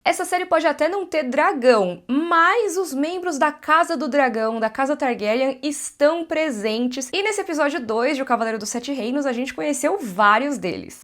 Essa série pode até não ter dragão, mas os membros da Casa do Dragão, da Casa Targaryen, estão presentes. E nesse episódio 2 de O Cavaleiro dos Sete Reinos, a gente conheceu vários deles.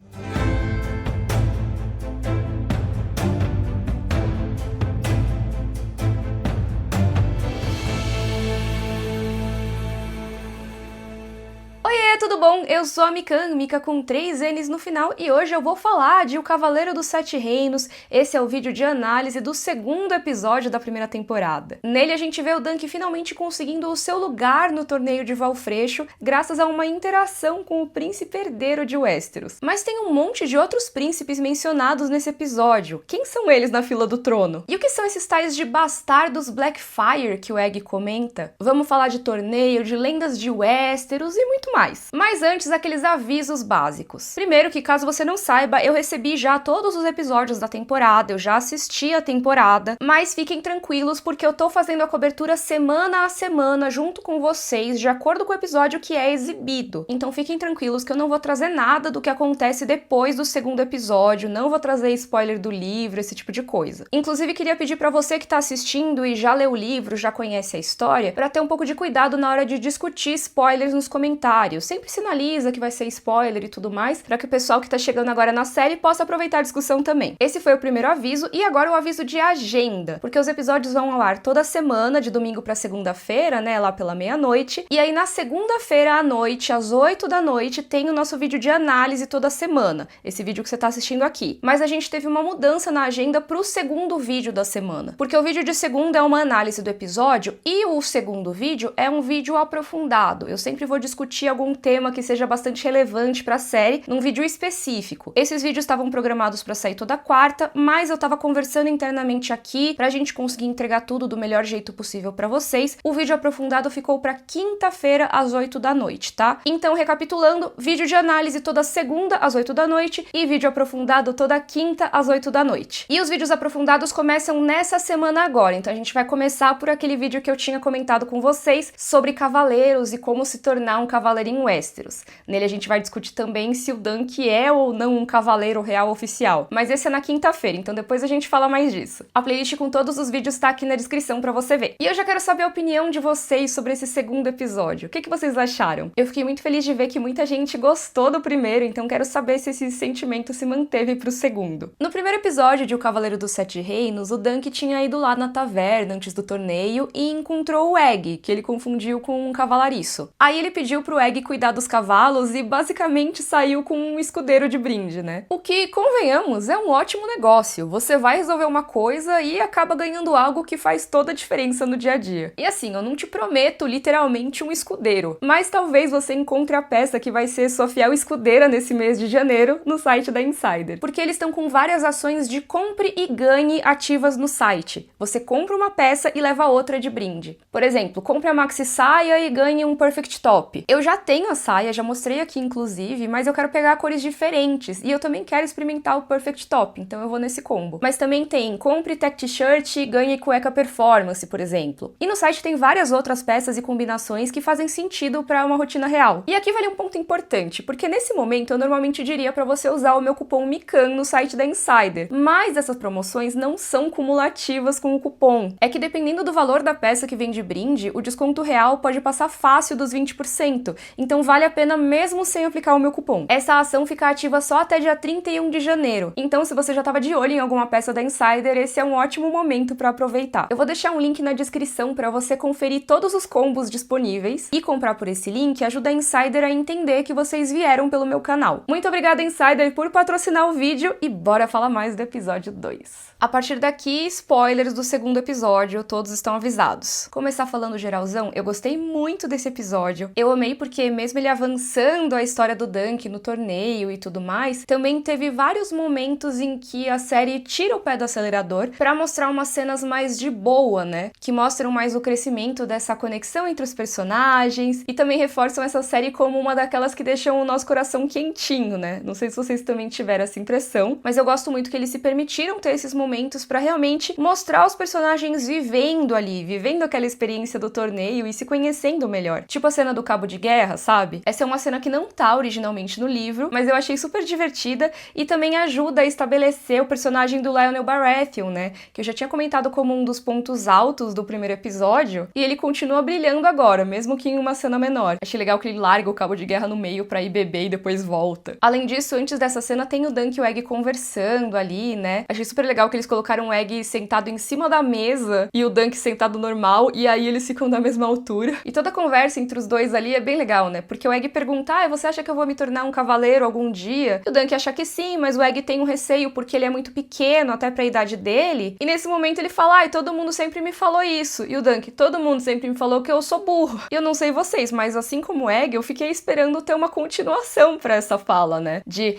Oiê, tudo bom? Eu sou a Mikan, Mika com 3 N's no final, e hoje eu vou falar de O Cavaleiro dos Sete Reinos. Esse é o vídeo de análise do segundo episódio da primeira temporada. Nele a gente vê o Dunk finalmente conseguindo o seu lugar no torneio de Valfreixo, graças a uma interação com o príncipe herdeiro de Westeros. Mas tem um monte de outros príncipes mencionados nesse episódio. Quem são eles na fila do trono? E o que são esses tais de bastardos Blackfyre que o Egg comenta? Vamos falar de torneio, de lendas de Westeros e muito mais. Mas antes, aqueles avisos básicos. Primeiro que, caso você não saiba, eu recebi já todos os episódios da temporada, eu já assisti a temporada, mas fiquem tranquilos porque eu tô fazendo a cobertura semana a semana junto com vocês, de acordo com o episódio que é exibido. Então fiquem tranquilos que eu não vou trazer nada do que acontece depois do segundo episódio, não vou trazer spoiler do livro, esse tipo de coisa. Inclusive, queria pedir pra você que tá assistindo e já leu o livro, já conhece a história, pra ter um pouco de cuidado na hora de discutir spoilers nos comentários. Sempre sinaliza que vai ser spoiler e tudo mais, para que o pessoal que tá chegando agora na série possa aproveitar a discussão também. Esse foi o primeiro aviso, e agora o aviso de agenda, porque os episódios vão ao ar toda semana, de domingo pra segunda-feira, né, lá pela meia-noite, e aí na segunda-feira à noite, às 8 da noite, tem o nosso vídeo de análise toda semana, esse vídeo que você tá assistindo aqui. Mas a gente teve uma mudança na agenda pro segundo vídeo da semana, porque o vídeo de segunda é uma análise do episódio, e o segundo vídeo é um vídeo aprofundado. Eu sempre vou discutir algum tema que seja bastante relevante para a série num vídeo específico. Esses vídeos estavam programados para sair toda quarta, mas eu tava conversando internamente aqui pra gente conseguir entregar tudo do melhor jeito possível para vocês. O vídeo aprofundado ficou para quinta-feira às 8 da noite, tá? Então, recapitulando, vídeo de análise toda segunda às 8 da noite e vídeo aprofundado toda quinta às 8 da noite. E os vídeos aprofundados começam nessa semana agora, então a gente vai começar por aquele vídeo que eu tinha comentado com vocês sobre cavaleiros e como se tornar um cavaleiro em Westeros. Nele a gente vai discutir também se o Dunk é ou não um cavaleiro real oficial, mas esse é na quinta-feira, então depois a gente fala mais disso. A playlist com todos os vídeos tá aqui na descrição pra você ver. E eu já quero saber a opinião de vocês sobre esse segundo episódio. O que vocês acharam? Eu fiquei muito feliz de ver que muita gente gostou do primeiro, então quero saber se esse sentimento se manteve pro segundo. No primeiro episódio de O Cavaleiro dos Sete Reinos, o Dunk tinha ido lá na taverna antes do torneio e encontrou o Egg, que ele confundiu com um cavalariço. Aí ele pediu pro Egg cuidar dos cavalos e basicamente saiu com um escudeiro de brinde, né? O que, convenhamos, é um ótimo negócio. Você vai resolver uma coisa e acaba ganhando algo que faz toda a diferença no dia a dia. E assim, eu não te prometo literalmente um escudeiro, mas talvez você encontre a peça que vai ser sua fiel escudeira nesse mês de janeiro no site da Insider. Porque eles estão com várias ações de compre e ganhe ativas no site. Você compra uma peça e leva outra de brinde. Por exemplo, compre a maxi saia e ganhe um perfect top. Eu já tenho a saia, já mostrei aqui inclusive, mas eu quero pegar cores diferentes e eu também quero experimentar o perfect top, então eu vou nesse combo. Mas também tem compre tech t-shirt e ganhe cueca performance, por exemplo. E no site tem várias outras peças e combinações que fazem sentido para uma rotina real. E aqui vale um ponto importante, porque nesse momento eu normalmente diria para você usar o meu cupom MIKAN no site da Insider, mas essas promoções não são cumulativas com o cupom. É que dependendo do valor da peça que vem de brinde, o desconto real pode passar fácil dos 20%, então vale a pena mesmo sem aplicar o meu cupom. Essa ação fica ativa só até dia 31 de janeiro, então se você já estava de olho em alguma peça da Insider, esse é um ótimo momento para aproveitar. Eu vou deixar um link na descrição para você conferir todos os combos disponíveis, e comprar por esse link ajuda a Insider a entender que vocês vieram pelo meu canal. Muito obrigada, Insider, por patrocinar o vídeo, e bora falar mais do episódio 2. A partir daqui, spoilers do segundo episódio, todos estão avisados. Começar falando geralzão, eu gostei muito desse episódio. Eu amei porque mesmo ele avançando a história do Dunk no torneio e tudo mais, também teve vários momentos em que a série tira o pé do acelerador pra mostrar umas cenas mais de boa, né? Que mostram mais o crescimento dessa conexão entre os personagens e também reforçam essa série como uma daquelas que deixam o nosso coração quentinho, né? Não sei se vocês também tiveram essa impressão, mas eu gosto muito que eles se permitiram ter esses momentos pra realmente mostrar os personagens vivendo ali, vivendo aquela experiência do torneio e se conhecendo melhor. Tipo a cena do cabo de guerra, sabe? Essa é uma cena que não tá originalmente no livro, mas eu achei super divertida e também ajuda a estabelecer o personagem do Lionel Baratheon, né? Que eu já tinha comentado como um dos pontos altos do primeiro episódio, e ele continua brilhando agora, mesmo que em uma cena menor. Achei legal que ele larga o cabo de guerra no meio pra ir beber e depois volta. Além disso, antes dessa cena tem o Dunk e o Egg conversando ali, né? Achei super legal que eles colocaram o Egg sentado em cima da mesa e o Dunk sentado normal, e aí eles ficam da mesma altura. E toda a conversa entre os dois ali é bem legal, né? Porque o Egg pergunta, você acha que eu vou me tornar um cavaleiro algum dia? E o Dunk acha que sim, mas o Egg tem um receio porque ele é muito pequeno até pra idade dele. E nesse momento ele fala, todo mundo sempre me falou isso. E o Dunk, todo mundo sempre me falou que eu sou burro. E eu não sei vocês, mas assim como o Egg, eu fiquei esperando ter uma continuação pra essa fala, né? De,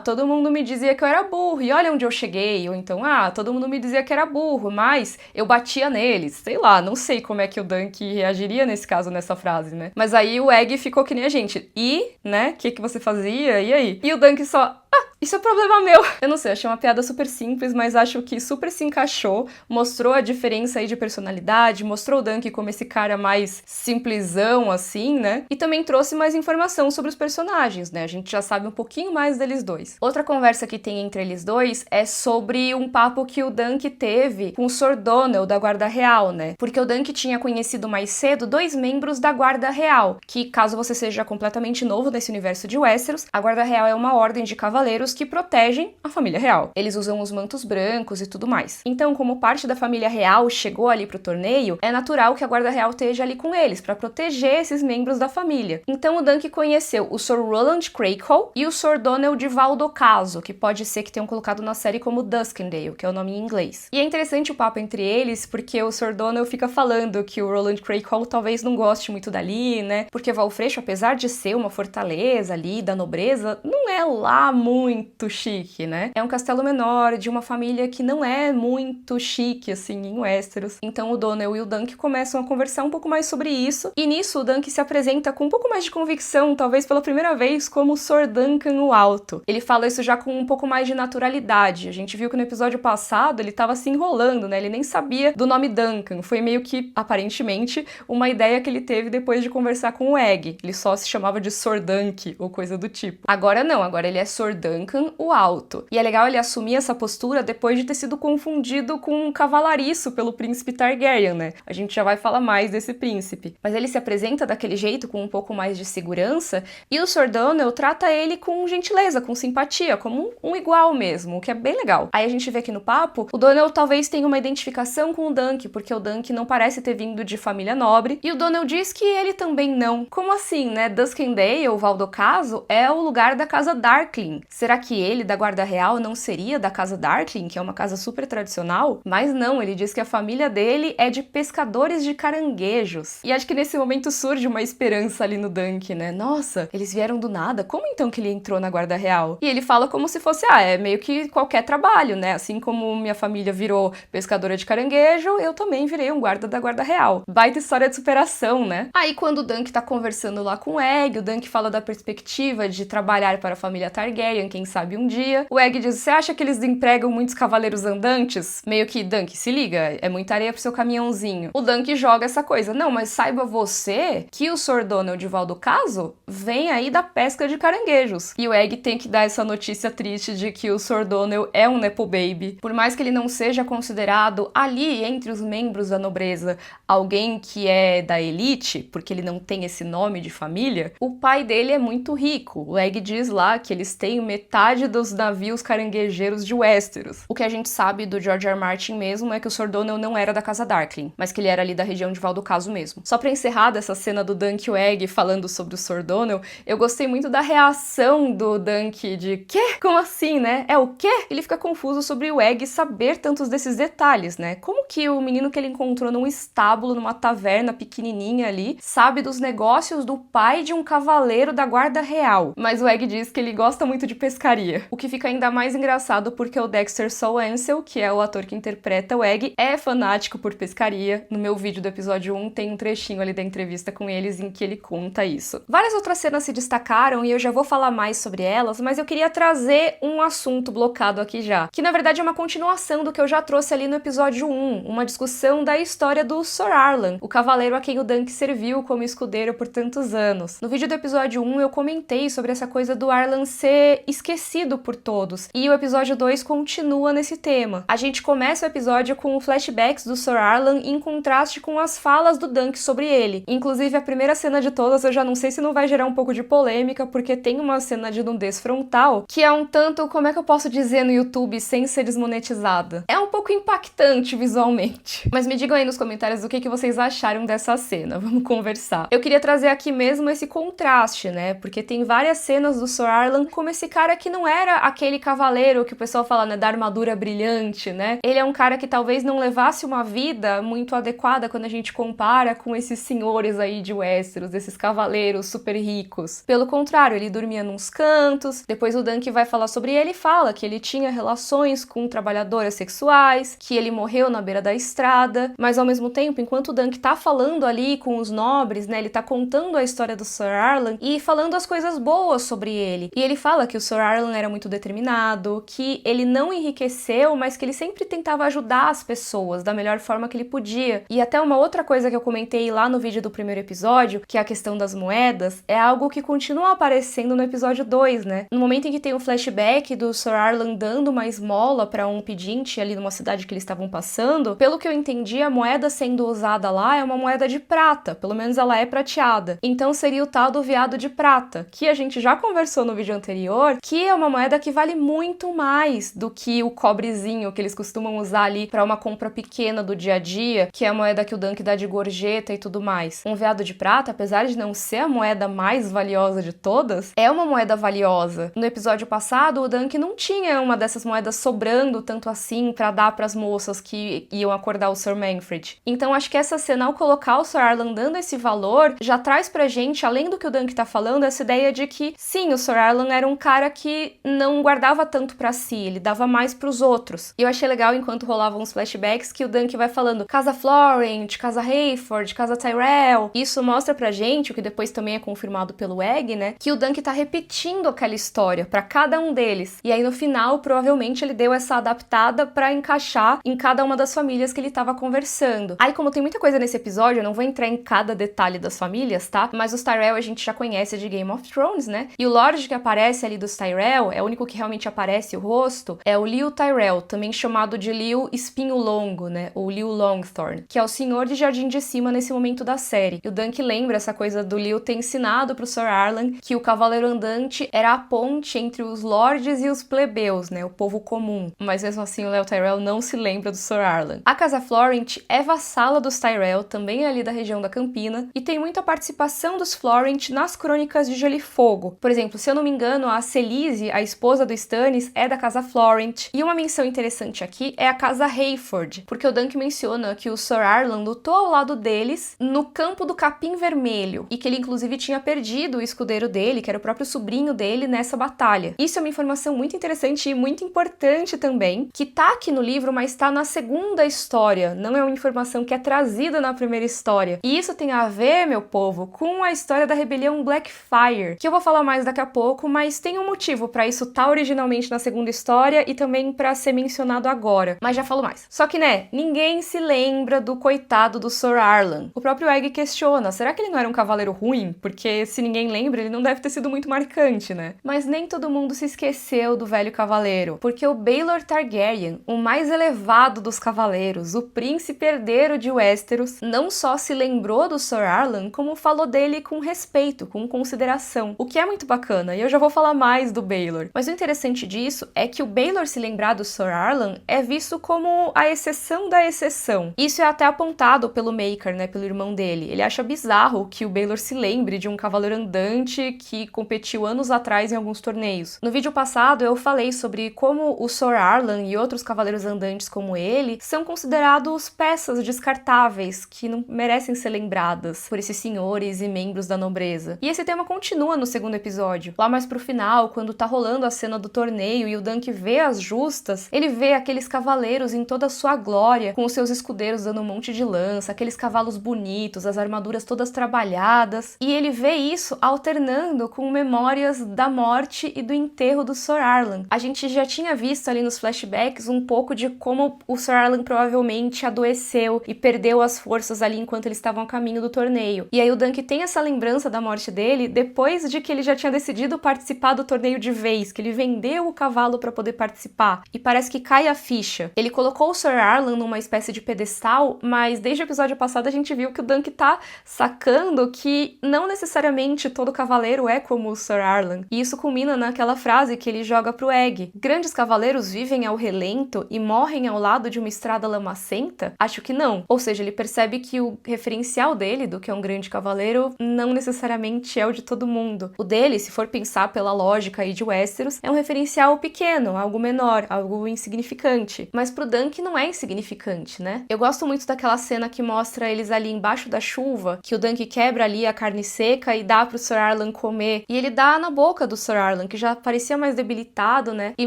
todo mundo me dizia que eu era burro, e olha onde eu cheguei. Ou então, todo mundo me dizia que era burro, mas eu batia neles. Sei lá, não sei como é que o Dunk reagiria nesse caso, nessa frase, né? Mas aí o Egg ficou que nem a gente. E, né, o que você fazia? E aí? E o Dunk só, isso é problema meu. Eu não sei, achei uma piada super simples, mas acho que super se encaixou, mostrou a diferença aí de personalidade, mostrou o Dunk como esse cara mais simplesão, assim, né? E também trouxe mais informação sobre os personagens, né? A gente já sabe um pouquinho mais deles dois. Outra conversa que tem entre eles dois é sobre um papo que o Dunk teve com o Sor Donald da Guarda Real, né? Porque o Dunk tinha conhecido mais cedo 2 membros da Guarda Real, que, caso você seja completamente novo nesse universo de Westeros, a Guarda Real é uma ordem de cavaleiros que protegem a família real. Eles usam os mantos brancos e tudo mais. Então, como parte da família real chegou ali pro torneio, é natural que a Guarda Real esteja ali com eles, pra proteger esses membros da família. Então o Dunk conheceu o Sr. Roland Crakehall e o Sr. Donald de Valdocaso, que pode ser que tenham colocado na série como Duskendale, que é o nome em inglês. E é interessante o papo entre eles, porque o Sr. Donald fica falando que o Roland Crakehall talvez não goste muito dali, né? Porque Valfreixo, apesar de ser uma fortaleza ali da nobreza, não é lá muito chique, né? É um castelo menor, de uma família que não é muito chique, assim, em Westeros. Então o Donald e o Dunk começam a conversar um pouco mais sobre isso, e nisso o Dunk se apresenta com um pouco mais de convicção, talvez pela primeira vez, como Sr. Duncan o Alto. Ele fala isso já com um pouco mais de naturalidade. A gente viu que no episódio passado ele tava se enrolando, né? Ele nem sabia do nome Duncan. Foi meio que, aparentemente, uma ideia que ele teve depois de conversar com o Egg. Ele só se chamava de Sr. Dunk, ou coisa do tipo. Agora não, agora ele é Sr. Duncan o Alto. E é legal ele assumir essa postura depois de ter sido confundido com um cavalariço pelo príncipe Targaryen, né? A gente já vai falar mais desse príncipe. Mas ele se apresenta daquele jeito, com um pouco mais de segurança, e o Sr. Donald trata ele com gentileza, com simpatia, como um igual mesmo, o que é bem legal. Aí a gente vê aqui no papo, o Donald talvez tenha uma identificação com o Dunk, porque o Dunk não parece ter vindo de família nobre, e o Donald diz que ele também não. Como assim, né? Duskendale, ou Valdocaso, é o lugar da casa Darkling. Será que ele, da Guarda Real, não seria da casa Darkling, que é uma casa super tradicional? Mas não, ele diz que a família dele é de pescadores de caranguejos. E acho que nesse momento surge uma esperança ali no Dunk, né? Nossa, eles vieram do nada, como então que ele entrou na Guarda Real? E ele fala como se fosse, é meio que qualquer trabalho, né? Assim como minha família virou pescadora de caranguejo, eu também virei um guarda da Guarda Real. Baita história de superação, né? Aí quando o Dunk tá conversando lá com o Egg, o Dunk fala da perspectiva de trabalhar para a família Targaryen, quem sabe um dia. O Egg diz, você acha que eles empregam muitos cavaleiros andantes? Meio que, Dunk, se liga, é muita areia pro seu caminhãozinho. O Dunk joga essa coisa, não, mas saiba você que o Sr. Donald de Valdocaso vem aí da pesca de caranguejos. E o Egg tem que dar essa notícia triste de que o Sr. Donald é um nepo baby. Por mais que ele não seja considerado ali, entre os membros da nobreza, alguém que é da elite, porque ele não tem esse nome de família, o pai dele é muito rico. O Egg diz lá que eles têm metade dos navios caranguejeiros de Westeros. O que a gente sabe do George R. R. Martin mesmo é que o Sr. Donald não era da casa Darkling, mas que ele era ali da região de Valdocaso mesmo. Só pra encerrar dessa cena do Dunk e o Egg falando sobre o Sr. Donald, eu gostei muito da reação do Dunk de quê? Como assim, né? É o quê? Ele fica confuso sobre o Egg saber tantos desses detalhes, né? Como que o menino que ele encontrou num estábulo, numa taverna pequenininha ali, sabe dos negócios do pai de um cavaleiro da Guarda Real? Mas o Egg diz que ele gosta muito de pescaria. O que fica ainda mais engraçado porque o Dexter Saul Ansel, que é o ator que interpreta o Egg, é fanático por pescaria. No meu vídeo do episódio 1 tem um trechinho ali da entrevista com eles em que ele conta isso. Várias outras cenas se destacaram e eu já vou falar mais sobre elas, mas eu queria trazer um assunto blocado aqui já, que na verdade é uma continuação do que eu já trouxe ali no episódio 1, uma discussão da história do Sir Arlan, o cavaleiro a quem o Dunk serviu como escudeiro por tantos anos. No vídeo do episódio 1 eu comentei sobre essa coisa do Arlan ser esquecido por todos, e o episódio 2 continua nesse tema. A gente começa o episódio com flashbacks do Sir Arlan em contraste com as falas do Dunk sobre ele. Inclusive a primeira cena de todas eu já não sei se não vai gerar um pouco de polêmica, porque tem uma cena de nudez frontal que é um tanto, como é que eu posso dizer no YouTube sem ser desmonetizada? É um pouco impactante visualmente. Mas me digam aí nos comentários o que vocês acharam dessa cena, vamos conversar. Eu queria trazer aqui mesmo esse contraste, né? Porque tem várias cenas do Sir Arlan como esse cara que não era aquele cavaleiro que o pessoal fala, né, da armadura brilhante, né? Ele é um cara que talvez não levasse uma vida muito adequada quando a gente compara com esses senhores aí de Westeros, esses cavaleiros super ricos. Pelo contrário, ele dormia nos cantos, depois o Dunk vai falar sobre ele e fala que ele tinha relações com trabalhadoras sexuais, que ele morreu na beira da estrada, mas ao mesmo tempo, enquanto o Dunk tá falando ali com os nobres, né, ele tá contando a história do Sir Arlan e falando as coisas boas sobre ele. E ele fala que o Sir Arlan era muito determinado, que ele não enriqueceu, mas que ele sempre tentava ajudar as pessoas da melhor forma que ele podia. E até uma outra coisa que eu comentei lá no vídeo do primeiro episódio, que é a questão das moedas, é algo que continua aparecendo no episódio 2, né? No momento em que tem o flashback do Sir Arlan dando uma esmola para um pedinte ali numa cidade que eles estavam passando, pelo que eu entendi, a moeda sendo usada lá é uma moeda de prata, pelo menos ela é prateada. Então seria o tal do veado de prata, que a gente já conversou no vídeo anterior, que é uma moeda que vale muito mais do que o cobrezinho que eles costumam usar ali para uma compra pequena do dia a dia, que é a moeda que o Dunk dá de gorjeta e tudo mais. Um veado de prata, apesar de não ser a moeda mais valiosa de todas, é uma moeda valiosa. No episódio passado, o Dunk não tinha uma dessas moedas sobrando tanto assim para dar para as moças que iam acordar o Sir Manfred. Então acho que essa cena, ao colocar o Sir Arlan dando esse valor, já traz pra gente, além do que o Dunk tá falando, essa ideia de que sim, o Sir Arlan era um cara que não guardava tanto pra si, ele dava mais pros outros. E eu achei legal, enquanto rolavam os flashbacks, que o Dunk vai falando Casa Florent, Casa Hayford, Casa Tyrell. Isso mostra pra gente, o que depois também é confirmado pelo Egg, né, que o Dunk tá repetindo aquela história pra cada um deles. E aí no final, provavelmente ele deu essa adaptada pra encaixar em cada uma das famílias que ele tava conversando. Aí, como tem muita coisa nesse episódio, eu não vou entrar em cada detalhe das famílias, tá? Mas os Tyrell a gente já conhece de Game of Thrones, né? E o Lorde que aparece ali dos Tyrell, é o único que realmente aparece o rosto, é o Leo Tyrell, também chamado de Leo Espinho Longo, né? Ou Leo Longthorn, que é o senhor de Jardim de Cima nesse momento da série. E o Dunk lembra essa coisa do Leo ter ensinado pro Sir Arlan que o Cavaleiro Andante era a ponte entre os lordes e os plebeus, né? O povo comum. Mas mesmo assim o Leo Tyrell não se lembra do Sir Arlan. A Casa Florent é vassala dos Tyrell, também ali da região da Campina, e tem muita participação dos Florent nas Crônicas de Gelo e Fogo. Por exemplo, se eu não me engano, a Celise, a esposa do Stannis, é da Casa Florent. E uma menção interessante aqui é a Casa Hayford, porque o Dunk menciona que o Sir Arlan lutou ao lado deles no campo do Capim Vermelho, e que ele inclusive tinha perdido o escudeiro dele, que era o próprio sobrinho dele, nessa batalha. Isso é uma informação muito interessante e muito importante também, que tá aqui no livro, mas tá na segunda história, não é uma informação que é trazida na primeira história. E isso tem a ver, meu povo, com a história da rebelião Blackfyre, que eu vou falar mais daqui a pouco, mas tem um motivo pra isso tá originalmente na segunda história e também pra ser mencionado agora, mas já falo mais. Só que, né, ninguém se lembra do coitado do Sir Arlan. O próprio Egg questiona, será que ele não era um cavaleiro ruim? Porque se ninguém lembra, ele não deve ter sido muito marcante, né? Mas nem todo mundo se esqueceu do velho cavaleiro, porque o Baelor Targaryen, o mais elevado dos cavaleiros, o príncipe herdeiro de Westeros, não só se lembrou do Sir Arlan, como falou dele com respeito, com consideração, o que é muito bacana, e eu já vou falar mais do Baelor. Mas o interessante disso é que o Baelor se lembrar do Sir Arlan é visto como a exceção da exceção. Isso é até apontado pelo Maker, né, pelo irmão dele. Ele acha bizarro que o Baelor se lembre de um cavaleiro andante que competiu anos atrás em alguns torneios. No vídeo passado eu falei sobre como o Sir Arlan e outros cavaleiros andantes como ele são considerados peças descartáveis que não merecem ser lembradas por esses senhores e membros da nobreza. E esse tema continua no segundo episódio. Lá mais pro final, final, quando tá rolando a cena do torneio e o Dunk vê as justas, ele vê aqueles cavaleiros em toda a sua glória, com os seus escudeiros dando um monte de lança, aqueles cavalos bonitos, as armaduras todas trabalhadas, e ele vê isso alternando com memórias da morte e do enterro do Sir Arlan. A gente já tinha visto ali nos flashbacks um pouco de como o Sir Arlan provavelmente adoeceu e perdeu as forças ali enquanto eles estavam a caminho do torneio. E aí o Dunk tem essa lembrança da morte dele depois de que ele já tinha decidido participar do torneio de vez, que ele vendeu o cavalo para poder participar. E parece que cai a ficha. Ele colocou o Sir Arlan numa espécie de pedestal, mas desde o episódio passado a gente viu que o Dunk tá sacando que não necessariamente todo cavaleiro é como o Sir Arlan. E isso culmina naquela frase que ele joga pro Egg: grandes cavaleiros vivem ao relento e morrem ao lado de uma estrada lamacenta? Acho que não. Ou seja, ele percebe que o referencial dele do que é um grande cavaleiro não necessariamente é o de todo mundo. O dele, se for pensar pela lógica aí de Westeros, é um referencial pequeno, algo menor, algo insignificante. Mas pro Dunk não é insignificante, né? Eu gosto muito daquela cena que mostra eles ali embaixo da chuva, que o Dunk quebra ali a carne seca e dá pro Sir Arlan comer. E ele dá na boca do Sir Arlan, que já parecia mais debilitado, né? E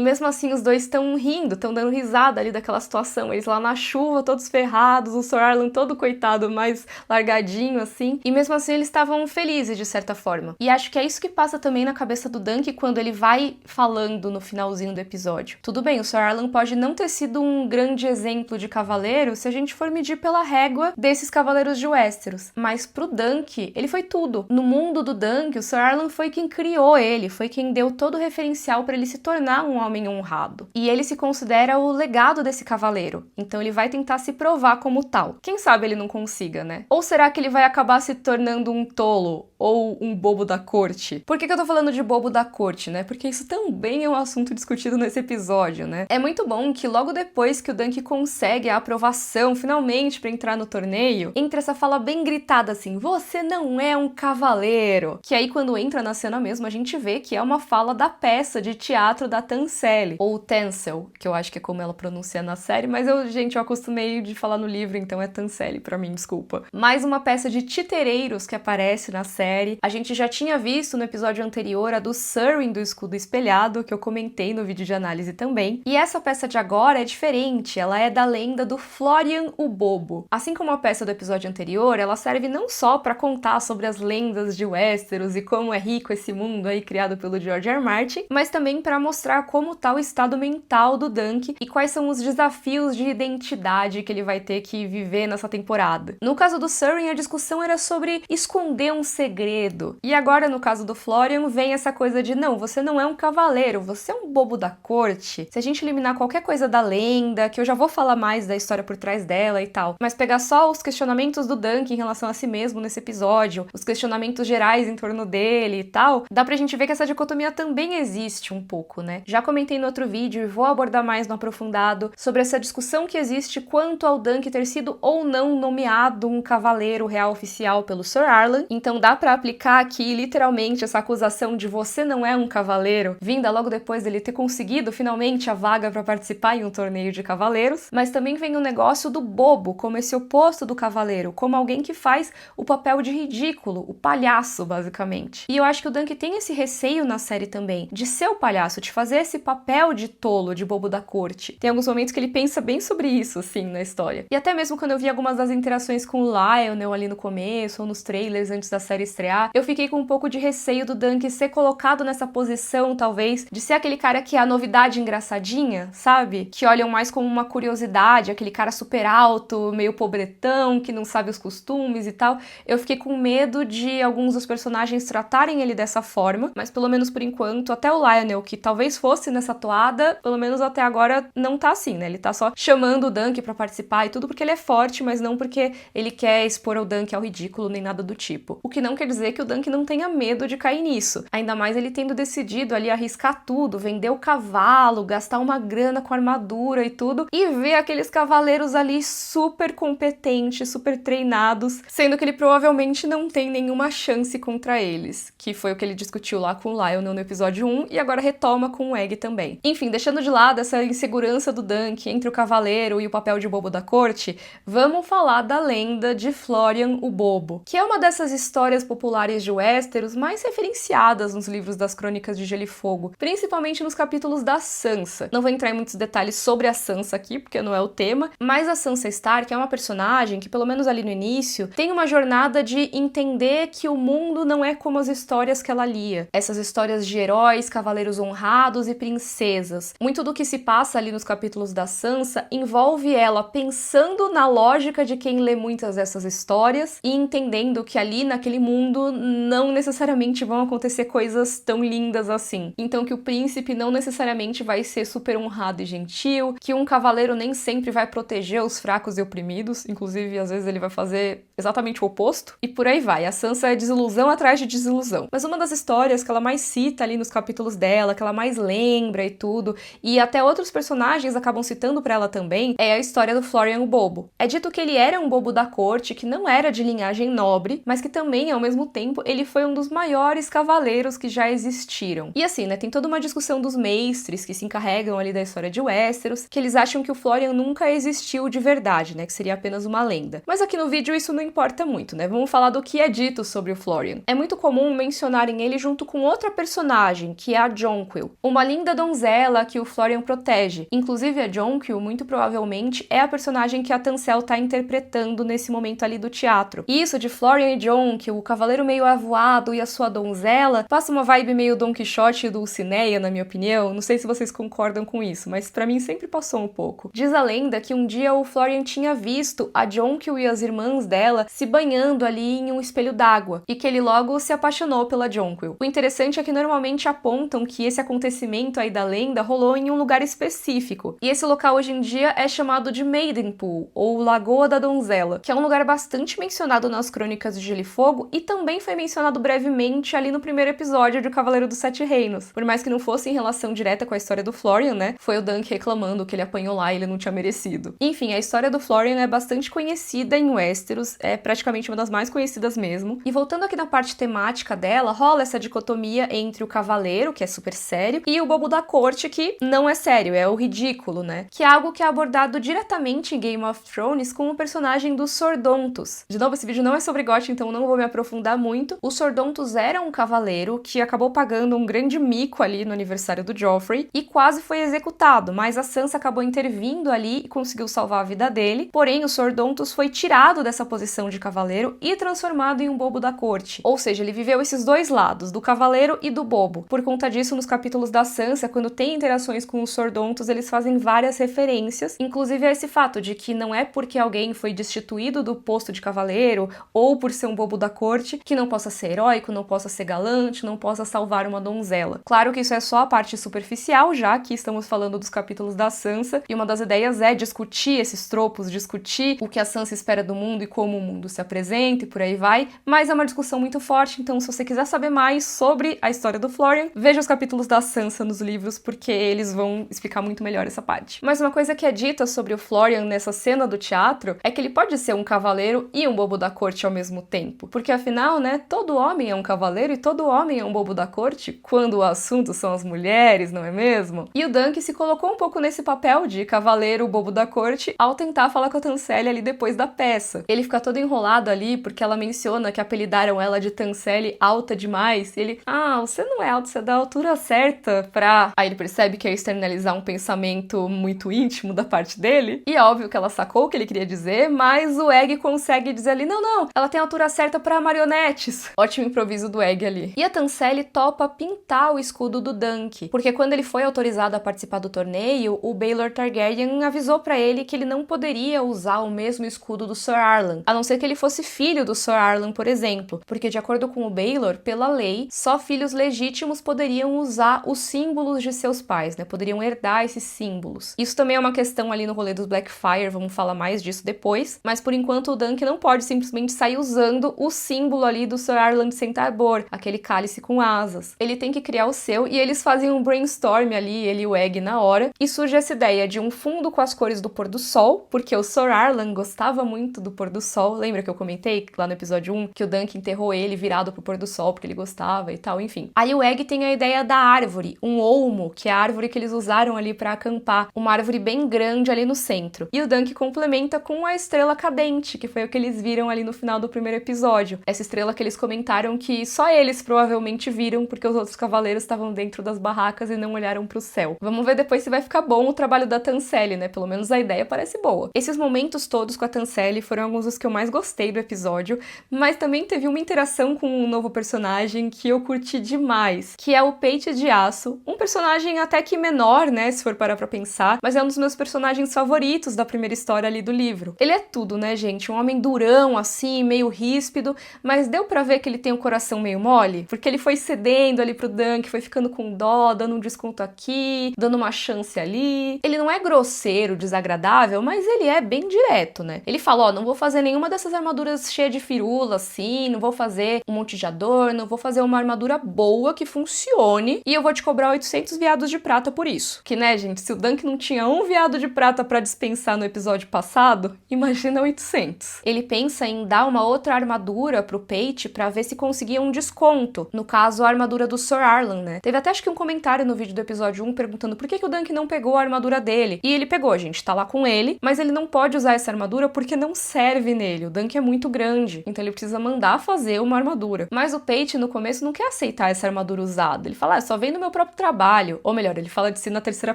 mesmo assim os dois estão rindo, estão dando risada ali daquela situação. Eles lá na chuva, todos ferrados, o Sir Arlan todo coitado, mais largadinho assim. E mesmo assim eles estavam felizes de certa forma. E acho que é isso que passa também na cabeça do Dunk quando ele vai falando no finalzinho do episódio. Tudo bem, o Sir Arlan pode não ter sido um grande exemplo de cavaleiro se a gente for medir pela régua desses cavaleiros de Westeros. Mas pro Dunk, ele foi tudo. No mundo do Dunk, o Sir Arlan foi quem criou ele, foi quem deu todo o referencial para ele se tornar um homem honrado. E ele se considera o legado desse cavaleiro. Então ele vai tentar se provar como tal. Quem sabe ele não consiga, né? Ou será que ele vai acabar se tornando um tolo ou um bobo da corte? Por que eu tô falando de bobo da corte, né? Porque isso também é um assunto discutido nesse episódio, né? É muito bom que logo depois que o Dunk consegue a aprovação, finalmente, pra entrar no torneio, entra essa fala bem gritada assim: você não é um cavaleiro. Que aí quando entra na cena mesmo, a gente vê que é uma fala da peça de teatro da Tanselle, ou Tansel, que eu acho que é como ela pronuncia na série, mas eu acostumei de falar no livro, então é Tanselle pra mim, desculpa. Mais uma peça de titereiros que aparece na série. A gente já tinha visto no episódio anterior a do Surin do Escudo Espelhado, que eu comentei no vídeo de análise também. E essa peça de agora é diferente, ela é da lenda do Florian o Bobo. Assim como a peça do episódio anterior, ela serve não só para contar sobre as lendas de Westeros e como é rico esse mundo aí criado pelo George R. R. Martin, mas também para mostrar como tá o estado mental do Dunk e quais são os desafios de identidade que ele vai ter que viver nessa temporada. No caso do Surin, a discussão era sobre esconder um segredo. E agora, no caso do Florian, vem essa coisa de não, você não é um cavaleiro, você é um bobo da corte. Se a gente eliminar qualquer coisa da lenda, que eu já vou falar mais da história por trás dela e tal, mas pegar só os questionamentos do Dunk em relação a si mesmo nesse episódio, os questionamentos gerais em torno dele e tal, dá pra gente ver que essa dicotomia também existe um pouco, né? Já comentei no outro vídeo e vou abordar mais no aprofundado sobre essa discussão que existe quanto ao Dunk ter sido ou não nomeado um cavaleiro real oficial pelo Sir Arlan. Então dá pra aplicar aqui literalmente essa acusação de você não é um cavaleiro, vinda logo depois dele ter conseguido finalmente a vaga pra participar em um torneio de cavaleiros, mas também vem o negócio do bobo, como esse oposto do cavaleiro, como alguém que faz o papel de ridículo, o palhaço, basicamente. E eu acho que o Dunk tem esse receio na série também, de ser o palhaço, de fazer esse papel de tolo, de bobo da corte. Tem alguns momentos que ele pensa bem sobre isso, assim, na história. E até mesmo quando eu vi algumas das interações com o Lionel ali no começo, ou nos trailers antes da série estrear, eu fiquei com um pouco de receio do Dunk ser colocado nessa posição, talvez, de ser aquele cara que é a novidade engraçadinha, sabe? Que olham mais como uma curiosidade, aquele cara super alto, meio pobretão, que não sabe os costumes e tal. Eu fiquei com medo de alguns dos personagens tratarem ele dessa forma, mas pelo menos por enquanto, até o Lionel, que talvez fosse nessa toada, pelo menos até agora não tá assim, né? Ele tá só chamando o Dunk pra participar e tudo porque ele é forte, mas não porque ele quer expor o Dunk ao ridículo nem nada do tipo. O que não quer dizer que o Dunk não tenha medo de cair nisso. Ainda mais ele tendo decidido ali arriscar tudo, vender o cavalo, gastar uma grana com armadura e tudo, e ver aqueles cavaleiros ali super competentes, super treinados, sendo que ele provavelmente não tem nenhuma chance contra eles, que foi o que ele discutiu lá com o Lionel no episódio 1 e agora retoma com o Egg também. Enfim, deixando de lado essa insegurança do Dunk entre o cavaleiro e o papel de bobo da corte, vamos falar da lenda de Florian o Bobo, que é uma dessas histórias populares de Westeros mais referenciadas nos livros das Crônicas de Gelo e Fogo, principalmente nos capítulos da Sansa. Não vou entrar em muitos detalhes sobre a Sansa aqui, porque não é o tema, mas a Sansa Stark é uma personagem que, pelo menos ali no início, tem uma jornada de entender que o mundo não é como as histórias que ela lia. Essas histórias de heróis, cavaleiros honrados e princesas. Muito do que se passa ali nos capítulos da Sansa envolve ela pensando na lógica de quem lê muitas dessas histórias e entendendo que ali naquele mundo não necessariamente vão acontecer coisas tão lindas assim. Então que o príncipe não necessariamente vai ser super honrado e gentil, que um cavaleiro nem sempre vai proteger os fracos e oprimidos, inclusive às vezes ele vai fazer exatamente o oposto, e por aí vai. A Sansa é desilusão atrás de desilusão. Mas uma das histórias que ela mais cita ali nos capítulos dela, que ela mais lembra e tudo, e até outros personagens acabam citando pra ela também, é a história do Florian o Bobo. É dito que ele era um bobo da corte, que não era de linhagem nobre, mas que também, ao mesmo tempo, ele foi um dos maiores cavaleiros que já existiram. E assim, né, tem toda uma discussão dos mestres que se encarregam ali da história de Westeros, que eles acham que o Florian nunca existiu de verdade, né, que seria apenas uma lenda. Mas aqui no vídeo isso não importa muito, né, vamos falar do que é dito sobre o Florian. É muito comum mencionarem ele junto com outra personagem, que é a Jonquil, uma linda donzela que o Florian protege. Inclusive a Jonquil, muito provavelmente, é a personagem que a Tancel tá interpretando nesse momento ali do teatro. E isso de Florian e Jonquil, o cavaleiro meio avoado e a sua donzela, passa uma vibe meio Don Quixote e Dulcinea, na minha opinião. Não sei se vocês concordam com isso, mas pra mim sempre passou um pouco. Diz a lenda que um dia o Florian tinha visto a Jonquil e as irmãs dela se banhando ali em um espelho d'água, e que ele logo se apaixonou pela Jonquil. O interessante é que normalmente apontam que esse acontecimento aí da lenda rolou em um lugar específico, e esse local hoje em dia é chamado de Maidenpool, ou Lagoa da Donzela, que é um lugar bastante mencionado nas Crônicas de Gelo e Fogo e também foi mencionado brevemente ali no primeiro episódio de O Cavaleiro dos Sete Reinos. Por mais que não fosse em relação direta com a história do Florian, né? Foi o Dunk reclamando que ele apanhou lá e ele não tinha merecido. Enfim, a história do Florian é bastante conhecida em Westeros, é praticamente uma das mais conhecidas mesmo. E voltando aqui na parte temática dela, rola essa dicotomia entre o cavaleiro, que é super sério, e o bobo da corte, que não é sério, é o ridículo, né? Que é algo que é abordado diretamente em Game of Thrones com o personagem dos Sordontos. De novo, esse vídeo não é sobre GOT, então não vou me aprofundar muito. Os Sordontos era um cavaleiro que acabou pagando um grande mico ali no aniversário do Joffrey e quase foi executado, mas a Sansa acabou intervindo ali e conseguiu salvar a vida dele. Porém, o Sordontos foi tirado dessa posição de cavaleiro e transformado em um bobo da corte. Ou seja, ele viveu esses dois lados, do cavaleiro e do bobo. Por conta disso, nos capítulos da Sansa, quando tem interações com os Sordontos, eles fazem várias referências, inclusive a esse fato de que não é porque alguém foi destituído do posto de cavaleiro ou por ser um bobo da corte que não possa ser heróico, não possa ser galante, não possa salvar uma donzela. Claro que isso é só a parte superficial, já que estamos falando dos capítulos da Sansa, e uma das ideias é discutir esses tropos, discutir o que a Sansa espera do mundo e como o mundo se apresenta e por aí vai, mas é uma discussão muito forte, então se você quiser saber mais sobre a história do Florian, veja os capítulos da Sansa nos livros, porque eles vão explicar muito melhor essa parte. Mas uma coisa que é dita sobre o Florian nessa cena do teatro é que ele pode ser um cavaleiro e um bobo da corte ao mesmo tempo, porque afinal, né, todo homem é um cavaleiro e todo homem é um bobo da corte quando o assunto são as mulheres, não é mesmo? E o Dunk se colocou um pouco nesse papel de cavaleiro bobo da corte ao tentar falar com a Tancelle ali depois da peça. Ele fica todo enrolado ali porque ela menciona que apelidaram ela de Tancelle alta demais, e ele, você não é alto, você é da altura certa pra... Aí ele percebe que é externalizar um pensamento muito íntimo da parte dele, e é óbvio que ela sacou o que ele queria dizer, mas o Egg consegue dizer ali, não, ela tem a altura certa pra marionetes. Ótimo improviso do Egg ali. E a Tancelle topa pintar o escudo do Dunk, porque quando ele foi autorizado a participar do torneio, o Baelor Targaryen avisou pra ele que ele não poderia usar o mesmo escudo do Sir Arlan, a não ser que ele fosse filho do Sir Arlan, por exemplo, porque de acordo com o Baelor, pela lei, só filhos legítimos poderiam usar os símbolos de seus pais, né? Poderiam herdar esses símbolos. Isso também é uma questão ali no rolê dos Blackfyre, vamos falar mais disso depois, mas por enquanto o Dunk não pode simplesmente sair usando o símbolo ali do Sir Arlan de Centaur, aquele cálice com asas. Ele tem que criar o seu, e eles fazem um brainstorm ali, ele e o Egg na hora, e surge essa ideia de um fundo com as cores do pôr do sol, porque o Sir Arlan gostava muito do pôr do sol. Lembra que eu comentei lá no episódio 1 que o Dunk enterrou ele virado pro pôr do sol porque ele gostava e tal, enfim. Aí o Egg tem a ideia da árvore, um olmo, que é a árvore que eles usaram ali pra acampar, uma árvore bem grande ali no centro. E o Dunk complementa com a estrela cadente, que foi o que eles viram ali no final do primeiro episódio. Essa estrela que eles comentaram que só eles provavelmente viram, porque os outros cavaleiros estavam dentro das barracas e não olharam pro céu. Vamos ver depois se vai ficar bom o trabalho da Tanselle, né? Pelo menos a ideia parece boa. Esses momentos todos com a Tanselle foram alguns dos que eu mais gostei do episódio, mas também teve uma interação com um novo personagem que eu curti demais, que é o Peito de Aço, um personagem até que menor, né, se for parar pra pensar, mas é um dos meus personagens favoritos da primeira história ali do livro. Ele é tudo, né, gente? Um homem durão, assim, meio ríspido, mas deu pra ver que ele tem o coração meio mole, porque ele foi cedendo ali pro Dunk, foi ficando com dó, dando um desconto aqui, dando uma chance ali. Ele não é grosseiro, desagradável, mas ele é bem direto, né? Ele fala, ó, não vou fazer nenhuma dessas armaduras cheias de firula, assim, não vou fazer um monte de adorno, não vou fazer uma armadura boa que funcione e eu vou te cobrar 800 veados de prata por isso. Que, né, gente, se o Dunk não tinha um veado de prata pra dispensar no episódio passado, imagina 800. Ele pensa em dar uma outra armadura pro Pate pra ver se conseguia um desconto. No caso, a armadura do Sir Arlan, né? Teve até acho que um comentário no vídeo do episódio 1 perguntando por que o Dunk não pegou a armadura dele. E ele pegou, gente, tá lá com ele, mas ele não pode usar essa armadura porque não serve nele. O Dunk é muito grande, então ele precisa mandar fazer uma armadura. Mas o Pate, no começo, não quer aceitar essa armadura usada. Ele fala, só vem do meu próprio trabalho. Ou melhor, ele fala de si na terceira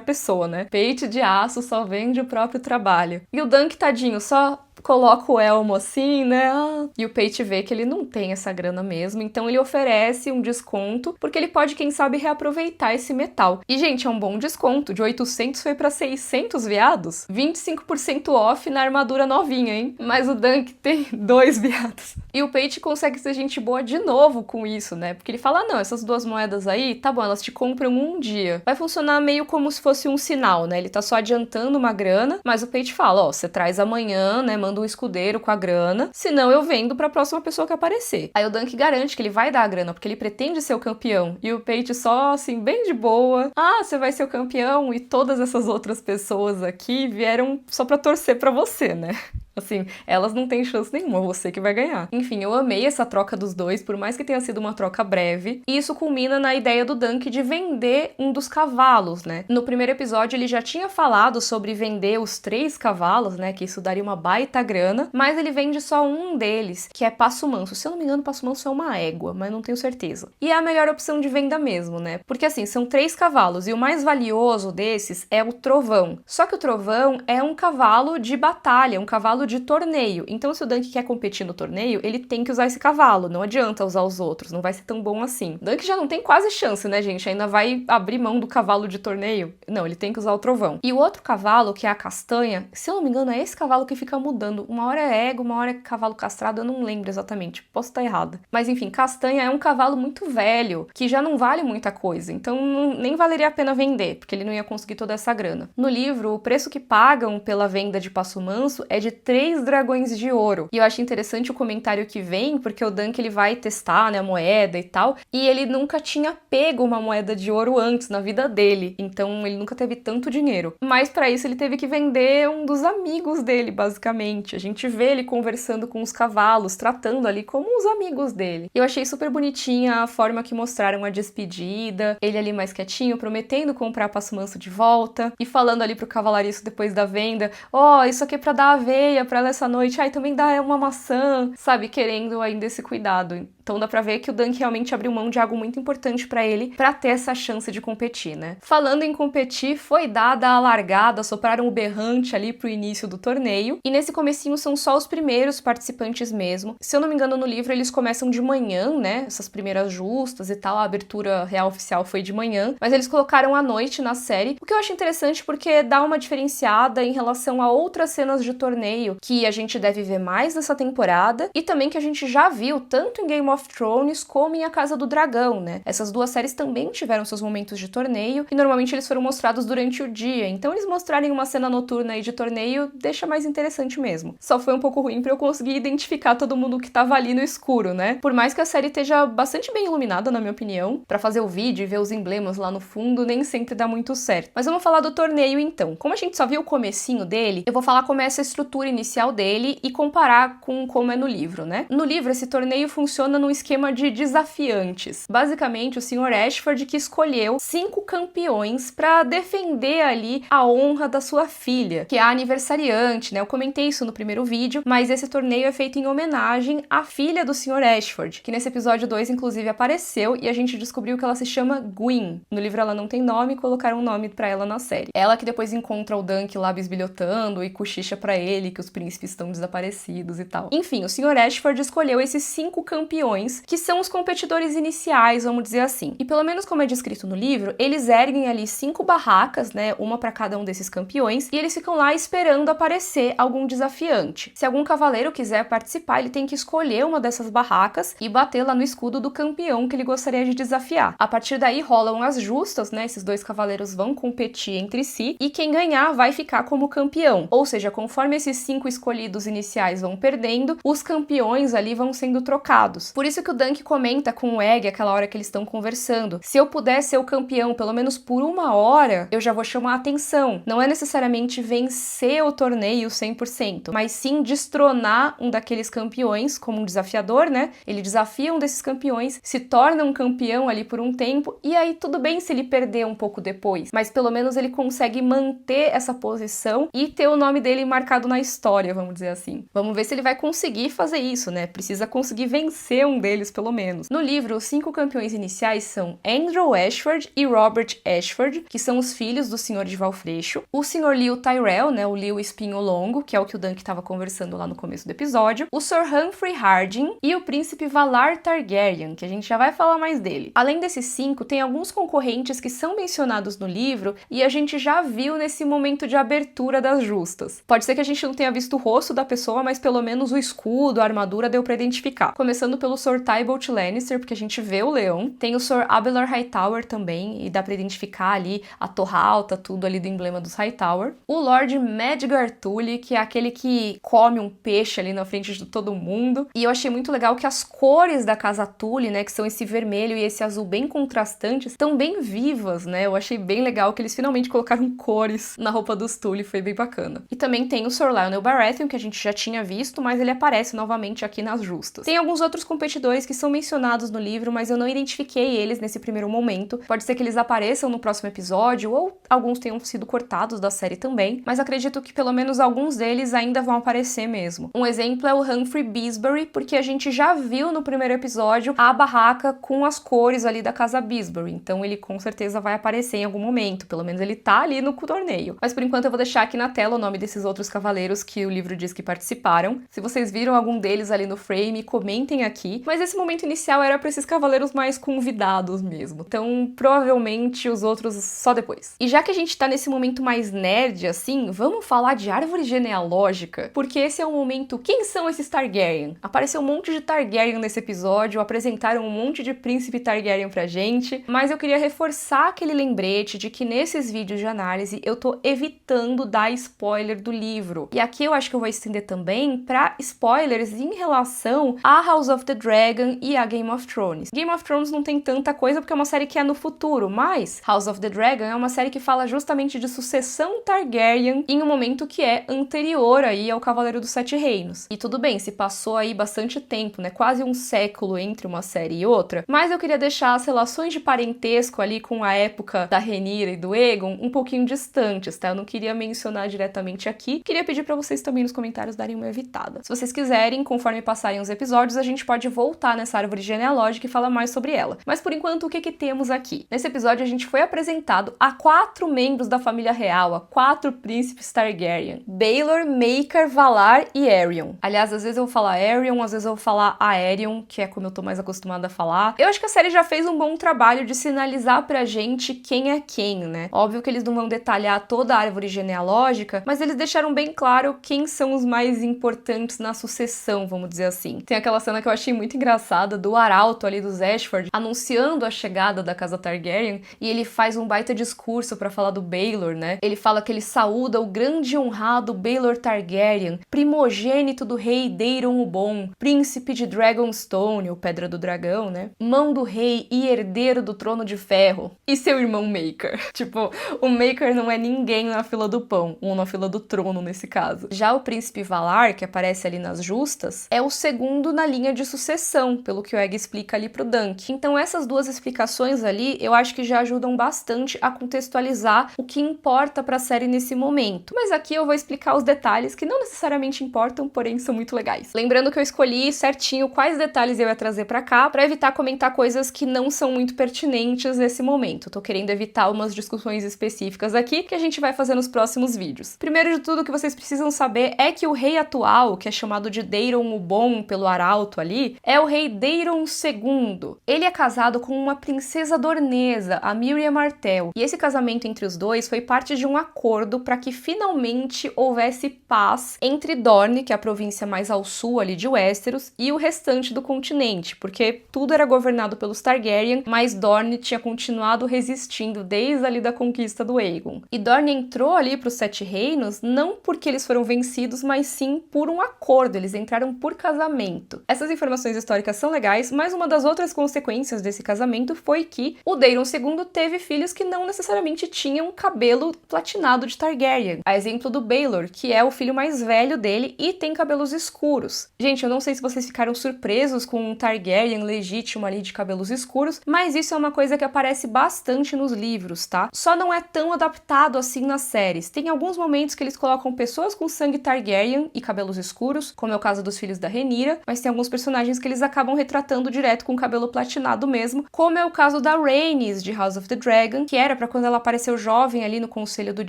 pessoa, né? Peito de aço só vem do próprio trabalho. E o Dunk, tadinho, só coloca o elmo assim, né? E o Pate vê que ele não tem essa grana mesmo, então ele oferece um desconto, porque ele pode, quem sabe, reaproveitar esse metal. E, gente, é um bom desconto. De 800 foi pra 600 veados. 25% off na armadura novinha, hein? Mas o Dunk tem 2 veados. E o Pate consegue ser gente boa de novo com isso, né? Porque ele fala, não, essas 2 moedas aí, tá bom, elas te compram um dia. Vai funcionar meio como se fosse um sinal, né? Ele tá só adiantando uma grana, mas o Pate fala, ó, você traz amanhã, né? Manda um escudeiro com a grana, senão eu vendo pra próxima pessoa que aparecer. Aí o Dunk garante que ele vai dar a grana, porque ele pretende ser o campeão. E o Pate só, assim, bem de boa. Ah, você vai ser o campeão e todas essas outras pessoas aqui vieram só pra torcer pra você, né? Assim, elas não têm chance nenhuma, você que vai ganhar. Enfim, eu amei essa troca dos dois, por mais que tenha sido uma troca breve. E isso culmina na ideia do Dunk de vender um dos cavalos, né? No primeiro episódio ele já tinha falado sobre vender os 3 cavalos, né? Que isso daria uma baita grana, mas ele vende só um deles, que é Passo Manso. Se eu não me engano, Passo Manso é uma égua, mas não tenho certeza. E é a melhor opção de venda mesmo, né? Porque assim, são 3 cavalos e o mais valioso desses é o Trovão. Só que o Trovão é um cavalo de batalha, um cavalo de torneio. Então, se o Dunk quer competir no torneio, ele tem que usar esse cavalo. Não adianta usar os outros, não vai ser tão bom assim. Dunk já não tem quase chance, né, gente? Ainda vai abrir mão do cavalo de torneio? Não, ele tem que usar o Trovão. E o outro cavalo, que é a Castanha, se eu não me engano, é esse cavalo que fica mudando. Uma hora é égua, uma hora é cavalo castrado, eu não lembro exatamente. Posso estar errada. Mas enfim, Castanha é um cavalo muito velho, que já não vale muita coisa. Então, nem valeria a pena vender, porque ele não ia conseguir toda essa grana. No livro, o preço que pagam pela venda de Passo Manso é de 3 dragões de ouro. E eu acho interessante o comentário que vem, porque o Dunk ele vai testar, né, a moeda e tal, e ele nunca tinha pego uma moeda de ouro antes na vida dele, então ele nunca teve tanto dinheiro. Mas para isso ele teve que vender um dos amigos dele, basicamente. A gente vê ele conversando com os cavalos, tratando ali como os amigos dele. Eu achei super bonitinha a forma que mostraram a despedida, ele ali mais quietinho, prometendo comprar Passo Manso de volta, e falando ali pro cavalariço depois da venda, ó, isso aqui é pra dar aveia pra ela essa noite, ai, também dá uma maçã, sabe, querendo ainda esse cuidado. Então dá pra ver que o Dunk realmente abriu mão de algo muito importante pra ele, pra ter essa chance de competir, né? Falando em competir, foi dada a largada, sopraram o berrante ali pro início do torneio, e nesse comecinho são só os primeiros participantes mesmo. Se eu não me engano, no livro eles começam de manhã, né? Essas primeiras justas e tal, a abertura real oficial foi de manhã, mas eles colocaram à noite na série, o que eu acho interessante porque dá uma diferenciada em relação a outras cenas de torneio que a gente deve ver mais nessa temporada, e também que a gente já viu tanto em Game of Thrones como em A Casa do Dragão, né? Essas duas séries também tiveram seus momentos de torneio, e normalmente eles foram mostrados durante o dia, então eles mostrarem uma cena noturna aí de torneio deixa mais interessante mesmo. Só foi um pouco ruim pra eu conseguir identificar todo mundo que tava ali no escuro, né? Por mais que a série esteja bastante bem iluminada, na minha opinião, pra fazer o vídeo e ver os emblemas lá no fundo, nem sempre dá muito certo. Mas vamos falar do torneio então. Como a gente só viu o comecinho dele, eu vou falar como é essa estrutura inicial dele e comparar com como é no livro, né? No livro, esse torneio funciona no um esquema de desafiantes. Basicamente, o Sr. Ashford que escolheu 5 campeões para defender ali a honra da sua filha, que é a aniversariante, né? Eu comentei isso no primeiro vídeo, mas esse torneio é feito em homenagem à filha do Sr. Ashford, que nesse episódio 2, inclusive, apareceu e a gente descobriu que ela se chama Gwyn. No livro ela não tem nome, colocaram um nome pra ela na série. Ela que depois encontra o Dunk lá bisbilhotando e cochicha pra ele que os príncipes estão desaparecidos e tal. Enfim, o Sr. Ashford escolheu esses 5 campeões, que são os competidores iniciais, vamos dizer assim. E pelo menos como é descrito no livro, eles erguem ali 5 barracas, né, uma pra cada um desses campeões, e eles ficam lá esperando aparecer algum desafiante. Se algum cavaleiro quiser participar, ele tem que escolher uma dessas barracas e bater lá no escudo do campeão que ele gostaria de desafiar. A partir daí rolam as justas, né, esses 2 cavaleiros vão competir entre si, e quem ganhar vai ficar como campeão. Ou seja, conforme esses 5 escolhidos iniciais vão perdendo, os campeões ali vão sendo trocados. Por isso que o Dunk comenta com o Egg aquela hora que eles estão conversando: se eu puder ser o campeão pelo menos por 1 hora, eu já vou chamar a atenção. Não é necessariamente vencer o torneio 100%, mas sim destronar um daqueles campeões como um desafiador, né? Ele desafia um desses campeões, se torna um campeão ali por um tempo, e aí tudo bem se ele perder um pouco depois, mas pelo menos ele consegue manter essa posição e ter o nome dele marcado na história, vamos dizer assim. Vamos ver se ele vai conseguir fazer isso, né? Precisa conseguir vencer um deles, pelo menos. No livro, os 5 campeões iniciais são Andrew Ashford e Robert Ashford, que são os filhos do Senhor de Valfreixo, o Sr. Leo Tyrell, né, o Leo Espinho Longo, que é o que o Dunk estava conversando lá no começo do episódio, o Sr. Humphrey Harding e o príncipe Valar Targaryen, que a gente já vai falar mais dele. Além desses 5, tem alguns concorrentes que são mencionados no livro e a gente já viu nesse momento de abertura das justas. Pode ser que a gente não tenha visto o rosto da pessoa, mas pelo menos o escudo, a armadura deu pra identificar. Começando pelo Sr. Tybalt Lannister, porque a gente vê o leão. Tem o Sr. Abelard Hightower também, e dá pra identificar ali a torre alta, tudo ali do emblema dos Hightower. O Lord Medgar Tully, que é aquele que come um peixe ali na frente de todo mundo. E eu achei muito legal que as cores da casa Tully, né, que são esse vermelho e esse azul bem contrastantes, estão bem vivas, né? Eu achei bem legal que eles finalmente colocaram cores na roupa dos Tully, foi bem bacana. E também tem o Sr. Lionel Baratheon, que a gente já tinha visto, mas ele aparece novamente aqui nas justas. Tem alguns outros competidores que são mencionados no livro, mas eu não identifiquei eles nesse primeiro momento. Pode ser que eles apareçam no próximo episódio, ou alguns tenham sido cortados da série também, mas acredito que pelo menos alguns deles ainda vão aparecer mesmo. Um exemplo é o Humphrey Beesbury, porque a gente já viu no primeiro episódio a barraca com as cores ali da casa Beesbury, então ele com certeza vai aparecer em algum momento, pelo menos ele tá ali no torneio. Mas por enquanto eu vou deixar aqui na tela o nome desses outros cavaleiros que o livro diz que participaram. Se vocês viram algum deles ali no frame, comentem aqui. Mas esse momento inicial era para esses cavaleiros mais convidados mesmo, então provavelmente os outros só depois. E já que a gente tá nesse momento mais nerd assim, vamos falar de árvore genealógica, porque esse é o momento, quem são esses Targaryen? Apareceu um monte de Targaryen nesse episódio, apresentaram um monte de príncipe Targaryen pra gente, mas eu queria reforçar aquele lembrete de que nesses vídeos de análise eu tô evitando dar spoiler do livro. E aqui eu acho que eu vou estender também pra spoilers em relação a House of the Dragon e a Game of Thrones. Game of Thrones não tem tanta coisa porque é uma série que é no futuro, mas House of the Dragon é uma série que fala justamente de sucessão Targaryen em um momento que é anterior aí ao Cavaleiro dos Sete Reinos. E tudo bem, se passou aí bastante tempo, né? Quase um século entre uma série e outra, mas eu queria deixar as relações de parentesco ali com a época da Rhaenyra e do Aegon um pouquinho distantes, tá? Eu não queria mencionar diretamente aqui. Queria pedir pra vocês também nos comentários darem uma evitada. Se vocês quiserem, conforme passarem os episódios, a gente pode voltar nessa árvore genealógica e falar mais sobre ela. Mas por enquanto, o que temos aqui? Nesse episódio a gente foi apresentado a 4 membros da família real, a 4 príncipes Targaryen: Baelor, Maekar, Valar e Aerion. Aliás, às vezes eu vou falar Aerion, às vezes eu vou falar Aerion, que é como eu tô mais acostumada a falar. Eu acho que a série já fez um bom trabalho de sinalizar pra gente quem é quem, né? Óbvio que eles não vão detalhar toda a árvore genealógica, mas eles deixaram bem claro quem são os mais importantes na sucessão, vamos dizer assim. Tem aquela cena que eu achei muito engraçada do arauto ali dos Ashford anunciando a chegada da casa Targaryen, e ele faz um baita discurso pra falar do Baelor, né? Ele fala que ele saúda o grande e honrado Baelor Targaryen, primogênito do rei Daeron o Bom, príncipe de Dragonstone, ou Pedra do Dragão, né? Mão do rei e herdeiro do trono de ferro. E seu irmão Maekar. Tipo, o Maekar não é ninguém na fila do pão, ou na fila do trono nesse caso. Já o príncipe Valar, que aparece ali nas justas, é o segundo na linha de sucessão sucessão, pelo que o Egg explica ali pro Dunk. Então essas duas explicações ali, eu acho que já ajudam bastante a contextualizar o que importa pra série nesse momento. Mas aqui eu vou explicar os detalhes que não necessariamente importam, porém são muito legais. Lembrando que eu escolhi certinho quais detalhes eu ia trazer pra cá, pra evitar comentar coisas que não são muito pertinentes nesse momento. Tô querendo evitar umas discussões específicas aqui que a gente vai fazer nos próximos vídeos. Primeiro de tudo, o que vocês precisam saber é que o rei atual, que é chamado de Daeron o Bom pelo arauto ali, é o rei Daeron II. Ele é casado com uma princesa dornesa, a Miriam Martell, e esse casamento entre os dois foi parte de um acordo para que finalmente houvesse paz entre Dorne, que é a província mais ao sul ali de Westeros, e o restante do continente, porque tudo era governado pelos Targaryen, mas Dorne tinha continuado resistindo desde ali da conquista do Aegon. E Dorne entrou ali para os Sete Reinos não porque eles foram vencidos, mas sim por um acordo, eles entraram por casamento. Essas informações históricas são legais, mas uma das outras consequências desse casamento foi que o Daeron II teve filhos que não necessariamente tinham cabelo platinado de Targaryen. A exemplo do Baelor, que é o filho mais velho dele e tem cabelos escuros. Gente, eu não sei se vocês ficaram surpresos com um Targaryen legítimo ali de cabelos escuros, mas isso é uma coisa que aparece bastante nos livros, tá? Só não é tão adaptado assim nas séries. Tem alguns momentos que eles colocam pessoas com sangue Targaryen e cabelos escuros, como é o caso dos filhos da Rhaenyra, mas tem alguns personagens que eles acabam retratando direto com cabelo platinado mesmo, como é o caso da Rhaenys de House of the Dragon, que era pra quando ela apareceu jovem ali no conselho do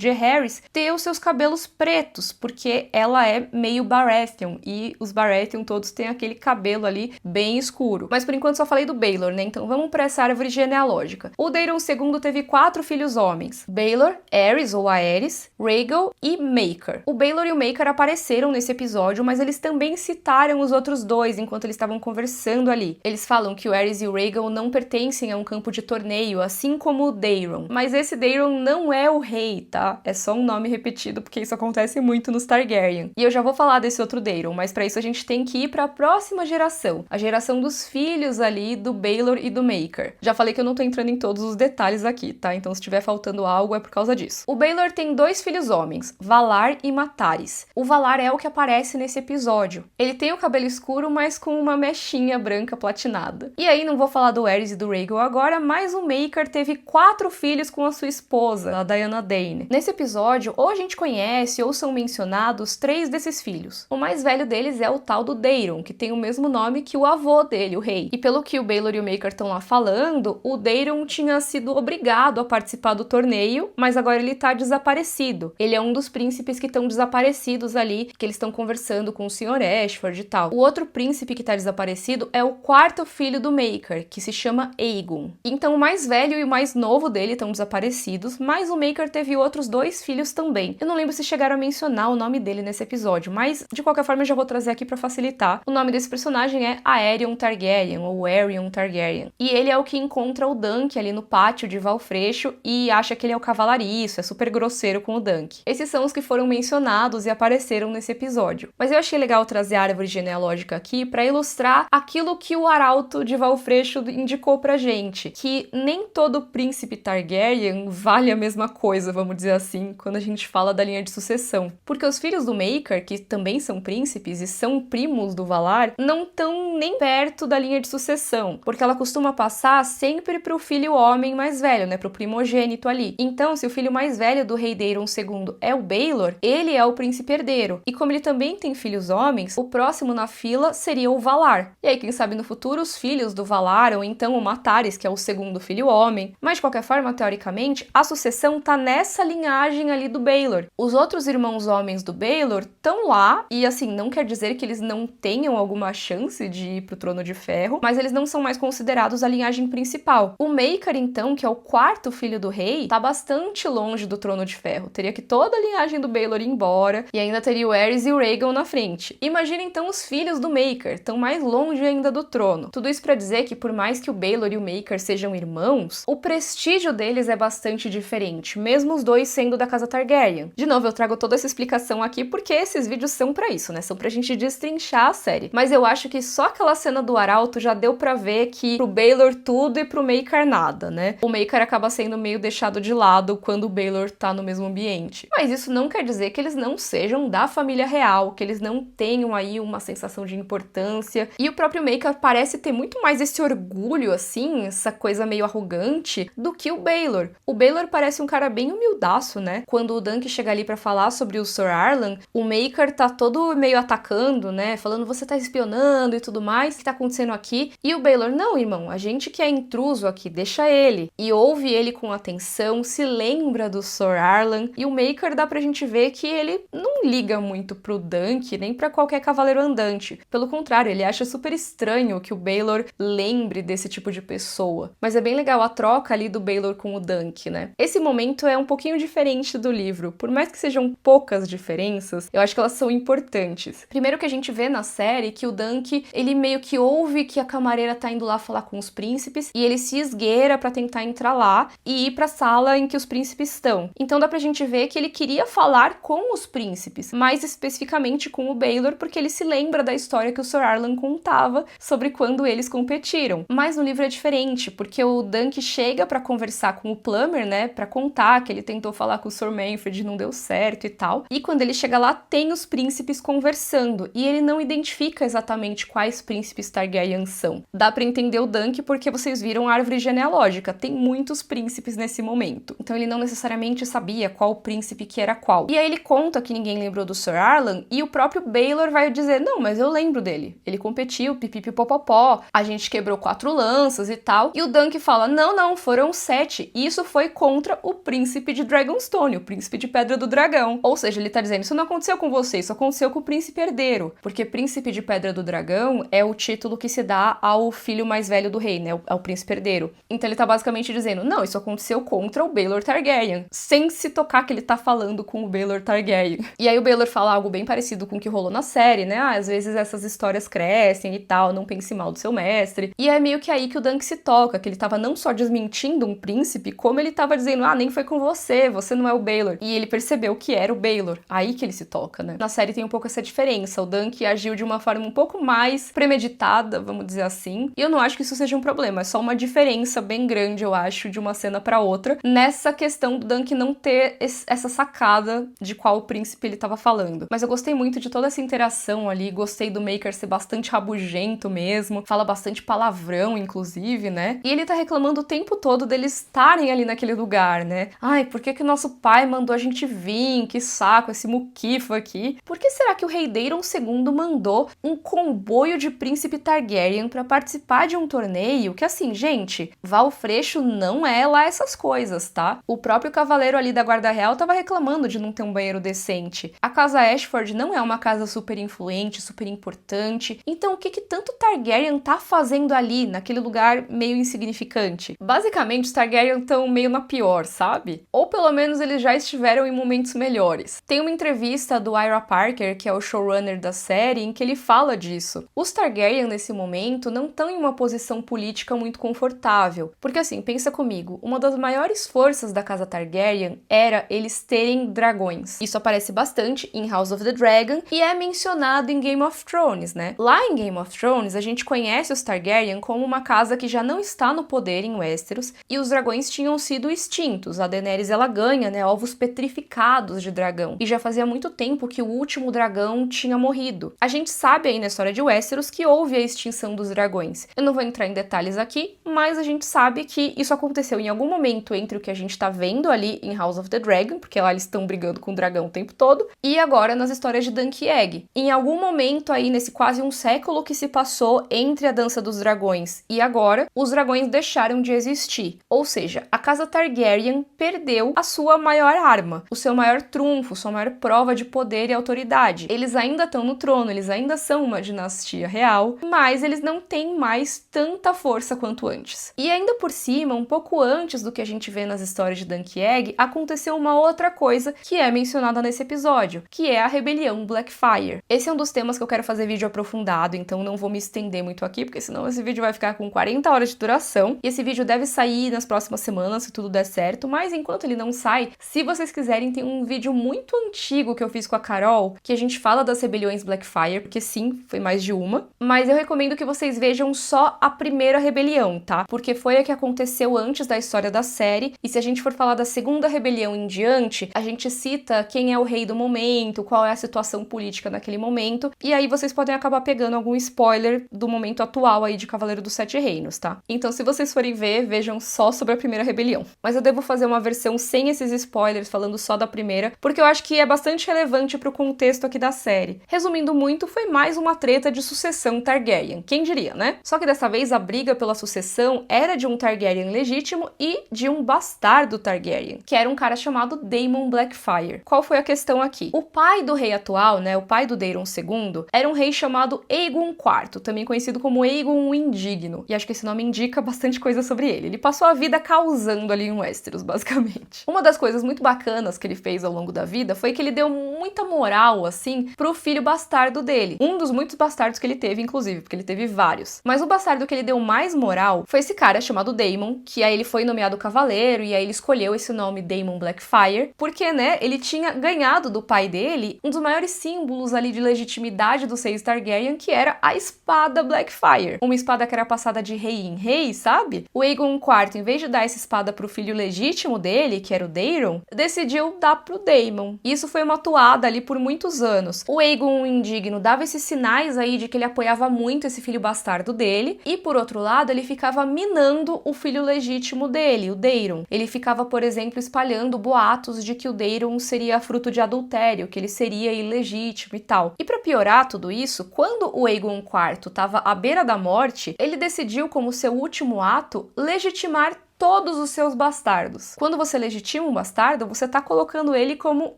Jaehaerys, ter os seus cabelos pretos, porque ela é meio Baratheon, e os Baratheon todos têm aquele cabelo ali bem escuro. Mas por enquanto só falei do Baelor, né? Então vamos pra essa árvore genealógica. O Daeron II teve 4 filhos homens: Baelor, Aerys ou Aerys, Rhaegal e Maekar. O Baelor e o Maekar apareceram nesse episódio, mas eles também citaram os outros dois enquanto eles estavam conversando ali. Eles falam que o Aerys e o Rhaegal não pertencem a um campo de torneio, assim como o Daeron. Mas esse Daeron não é o rei, tá? É só um nome repetido, porque isso acontece muito nos Targaryen. E eu já vou falar desse outro Daeron, mas pra isso a gente tem que ir pra próxima geração, a geração dos filhos ali do Baelor e do Maekar. Já falei que eu não tô entrando em todos os detalhes aqui, tá? Então se tiver faltando algo é por causa disso. O Baelor tem 2 filhos homens, Valar e Mataris. O Valar é o que aparece nesse episódio. Ele tem o cabelo escuro, mas com uma mechinha branca platinada. E aí, não vou falar do Aerys e do Rhaegal agora, mas o Maekar teve 4 filhos com a sua esposa, a Diana Dane. Nesse episódio, ou a gente conhece ou são mencionados 3 desses filhos. O mais velho deles é o tal do Daeron, que tem o mesmo nome que o avô dele, o rei. E pelo que o Baelor e o Maekar estão lá falando, o Daeron tinha sido obrigado a participar do torneio, mas agora ele tá desaparecido. Ele é um dos príncipes que estão desaparecidos ali, que eles estão conversando com o Sr. Ashford e tal. O outro príncipe que tá desaparecido é o 4º filho do Maekar, que se chama Aegon. Então o mais velho e o mais novo dele estão desaparecidos, mas o Maekar teve outros 2 filhos também. Eu não lembro se chegaram a mencionar o nome dele nesse episódio, mas de qualquer forma eu já vou trazer aqui pra facilitar. O nome desse personagem é Aerion Targaryen, ou Aerion Targaryen. E ele é o que encontra o Dunk ali no pátio de Valfreixo e acha que ele é o cavalariço, é super grosseiro com o Dunk. Esses são os que foram mencionados e apareceram nesse episódio. Mas eu achei legal trazer a árvore genealógica aqui pra ilustrar aquilo que o arauto de Valfreixo indicou pra gente, que nem todo príncipe Targaryen vale a mesma coisa, vamos dizer assim, quando a gente fala da linha de sucessão. Porque os filhos do Maekar, que também são príncipes e são primos do Valar, não estão nem perto da linha de sucessão, porque ela costuma passar sempre pro filho homem mais velho, né, pro primogênito ali. Então, se o filho mais velho do rei Daeron II é o Baelor, ele é o príncipe herdeiro. E como ele também tem filhos homens, o próximo na fila seria o Valar. E aí, quem sabe no futuro, os filhos do Valar, ou então o Mataris, que é o 2º filho homem. Mas, de qualquer forma, teoricamente, a sucessão tá nessa linhagem ali do Baelor. Os outros irmãos homens do Baelor estão lá, e assim, não quer dizer que eles não tenham alguma chance de ir pro Trono de Ferro, mas eles não são mais considerados a linhagem principal. O Maekar, então, que é o 4º filho do rei, tá bastante longe do Trono de Ferro. Teria que toda a linhagem do Baelor ir embora, e ainda teria o Aerys e o Rhaegal na frente. Imagina então os filhos do Maekar, estão mais longe ainda do trono. Tudo isso pra dizer que por mais que o Baelor e o Maekar sejam irmãos, o prestígio deles é bastante diferente, mesmo os dois sendo da casa Targaryen. De novo, eu trago toda essa explicação aqui porque esses vídeos são pra isso, né? São pra gente destrinchar a série. Mas eu acho que só aquela cena do arauto já deu pra ver que pro Baelor tudo e pro Maekar nada, né? O Maekar acaba sendo meio deixado de lado quando o Baelor tá no mesmo ambiente. Mas isso não quer dizer que eles não sejam da família real, que eles não tenham aí uma sensação de importância e o próprio Maker parece ter muito mais esse orgulho, assim, essa coisa meio arrogante, do que o Baylor. O Baylor parece um cara bem humildaço, né? Quando o Dunk chega ali pra falar sobre o Sir Arlan, o Maker tá todo meio atacando, né? Falando, você tá espionando e tudo mais, o que tá acontecendo aqui? E o Baylor, não, irmão, a gente que é intruso aqui, deixa ele. E ouve ele com atenção, se lembra do Sir Arlan, e o Maker dá pra gente ver que ele não liga muito pro Dunk, nem pra qualquer cavaleiro andante. Pelo contrário, ele acha super estranho que o Baylor lembre desse tipo de pessoa. Mas é bem legal a troca ali do Baylor com o Dunk, né? Esse momento é um pouquinho diferente do livro. Por mais que sejam poucas diferenças, eu acho que elas são importantes. Primeiro que a gente vê na série que o Dunk, ele meio que ouve que a camareira tá indo lá falar com os príncipes e ele se esgueira pra tentar entrar lá e ir pra sala em que os príncipes estão. Então dá pra gente ver que ele queria falar com os príncipes, mais especificamente com o Baylor, porque ele se lembra da história que o Sir Arlan contava sobre quando eles competiram. Mas no livro é diferente, porque o Dunk chega pra conversar com o Plummer, né, pra contar que ele tentou falar com o Sir Manfred e não deu certo e tal. E quando ele chega lá, tem os príncipes conversando, e ele não identifica exatamente quais príncipes Targaryen são. Dá pra entender o Dunk porque vocês viram a árvore genealógica, tem muitos príncipes nesse momento. Então ele não necessariamente sabia qual príncipe que era qual. E aí ele conta que ninguém lembrou do Sir Arlan, e o próprio Baylor vai dizer, não, mas eu lembro dele. Ele competiu, pipipipopopó, a gente quebrou 4 lanças e tal. E o Dunk fala, não, foram 7. E isso foi contra o príncipe de Dragonstone, o príncipe de Pedra do Dragão. Ou seja, ele tá dizendo, isso não aconteceu com você, isso aconteceu com o príncipe herdeiro. Porque príncipe de Pedra do Dragão é o título que se dá ao filho mais velho do rei, né? Ao príncipe herdeiro. Então ele tá basicamente dizendo, não, isso aconteceu contra o Baelor Targaryen. Sem se tocar que ele tá falando com o Baelor Targaryen. E aí o Baelor fala algo bem parecido com o que rolou na série, né? Às vezes essas histórias crescem e tal, não pense mal do seu mestre. E é meio que aí que o Dunk se toca, que ele tava não só desmentindo um príncipe, como ele tava dizendo, nem foi com você não é o Baelor. E ele percebeu que era o Baelor. Aí que ele se toca, né? Na série tem um pouco essa diferença. O Dunk agiu de uma forma um pouco mais premeditada, vamos dizer assim. E eu não acho que isso seja um problema. É só uma diferença bem grande, eu acho, de uma cena pra outra, nessa questão do Dunk não ter essa sacada de qual príncipe ele tava falando. Mas eu gostei muito de toda essa interação ali, gostei do Maker ser bastante rabugento mesmo, fala bastante palavrão, inclusive, né? E ele tá reclamando o tempo todo deles estarem ali naquele lugar, né? Ai, por que que nosso pai mandou a gente vir? Que saco, esse muquifo aqui. Por que será que o rei Daeron II mandou um comboio de príncipe Targaryen pra participar de um torneio que, assim, gente, Valfreixo não é lá essas coisas, tá? O próprio cavaleiro ali da Guarda Real tava reclamando de não ter um banheiro decente. A casa Ashford não é uma casa super influente, super importante. Então, o que tanto Targaryen tá fazendo ali, naquele lugar meio insignificante? Basicamente, os Targaryen estão meio na pior, sabe? Ou pelo menos eles já estiveram em momentos melhores. Tem uma entrevista do Ira Parker, que é o showrunner da série, em que ele fala disso. Os Targaryen, nesse momento, não estão em uma posição política muito confortável. Porque assim, pensa comigo, uma das maiores forças da casa Targaryen era eles terem dragões. Isso aparece bastante em House of the Dragon e é mencionado em Game of Thrones, né? Lá em Game of Thrones, a gente conhece os Targaryen como uma casa que já não está no poder em Westeros e os dragões tinham sido extintos. A Daenerys, ela ganha, né, ovos petrificados de dragão. E já fazia muito tempo que o último dragão tinha morrido. A gente sabe aí na história de Westeros que houve a extinção dos dragões. Eu não vou entrar em detalhes aqui, mas a gente sabe que isso aconteceu em algum momento entre o que a gente tá vendo ali em House of the Dragon, porque lá eles estão brigando com o dragão o tempo todo, e agora nas histórias de Dunk e Egg. Em algum momento aí, nesse quase um século que se passou entre a Dança dos Dragões e agora, os dragões deixaram de existir. Ou seja, a casa Targaryen perdeu a sua maior arma, o seu maior trunfo, sua maior prova de poder e autoridade. Eles ainda estão no trono, eles ainda são uma dinastia real, mas eles não têm mais tanta força quanto antes. E ainda por cima, um pouco antes do que a gente vê nas histórias de Dunk e Egg, aconteceu uma outra coisa que é mencionada nesse episódio, que é a rebelião Blackfyre. Esse é um dos temas que eu quero fazer vídeo aprofundado, então não vou me estender muito aqui, porque senão esse vídeo vai ficar com 40 horas de duração. E esse vídeo deve sair nas próximas semanas, se tudo der certo, mas enquanto ele não sai, se vocês quiserem, tem um vídeo muito antigo que eu fiz com a Carol, que a gente fala das rebeliões Blackfyre, porque sim, foi mais de uma, mas eu recomendo que vocês vejam só a primeira rebelião, tá? Porque foi a que aconteceu antes da história da série, e se a gente for falar da segunda rebelião em diante, a gente cita quem é o rei do momento, qual é a situação política naquele momento, e aí vocês podem acabar pegando algum spoiler do momento atual aí de Cavaleiro dos Sete Reinos, tá? Então, se vocês forem ver, vejam só sobre a primeira rebelião. Mas eu devo fazer uma versão sem esses spoilers, falando só da primeira, porque eu acho que é bastante relevante pro contexto aqui da série. Resumindo muito, foi mais uma treta de sucessão Targaryen, quem diria, né? Só que dessa vez a briga pela sucessão era de um Targaryen legítimo e de um bastardo Targaryen, que era um cara chamado Daemon Blackfyre. Qual foi a questão aqui? O pai do rei atual, né, o pai do Daeron II, era um rei chamado Aegon IV, também conhecido como Aegon o Indigno, e acho que esse nome indica bastante coisa sobre ele. Ele passou a vida causando ali em Westeros, basicamente. Uma das coisas muito bacanas que ele fez ao longo da vida foi que ele deu muita moral, assim, pro filho bastardo dele. Um dos muitos bastardos que ele teve, inclusive, porque ele teve vários. Mas o bastardo que ele deu mais moral foi esse cara chamado Daemon, que aí ele foi nomeado cavaleiro, e aí ele escolheu esse nome Daemon Blackfyre, porque, né, ele tinha ganhado do pai dele um dos maiores símbolos ali de legitimidade dos reis Targaryen, que era a espada Blackfyre. Uma espada que era passada de rei em rei, sabe? O Aegon IV, em vez de dar essa espada pro filho legítimo dele, que era o Daeron, decidiu dar pro Daemon. Isso foi uma toada ali por muitos anos. O Aegon o Indigno dava esses sinais aí de que ele apoiava muito esse filho bastardo dele, e por outro lado, ele ficava minando o filho legítimo dele, o Daeron. Ele ficava, por exemplo, espalhando boatos de que o Daeron seria fruto de adultério, que ele seria ilegítimo e tal. E pra piorar tudo isso, quando o Aegon IV estava à beira da morte, ele decidiu, como seu último ato, legitimar todos os seus bastardos. Quando você legitima um bastardo, você tá colocando ele como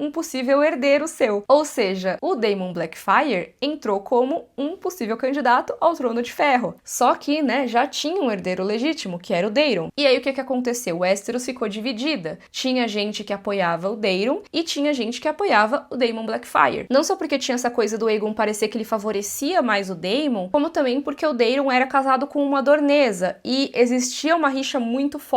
um possível herdeiro seu. Ou seja, o Daemon Blackfyre entrou como um possível candidato ao Trono de Ferro. Só que, né, já tinha um herdeiro legítimo, que era o Daeron. E aí o que aconteceu? Westeros ficou dividida. Tinha gente que apoiava o Daeron e tinha gente que apoiava o Daemon Blackfyre. Não só porque tinha essa coisa do Aegon parecer que ele favorecia mais o Daemon, como também porque o Daeron era casado com uma Dornesa e existia uma rixa muito forte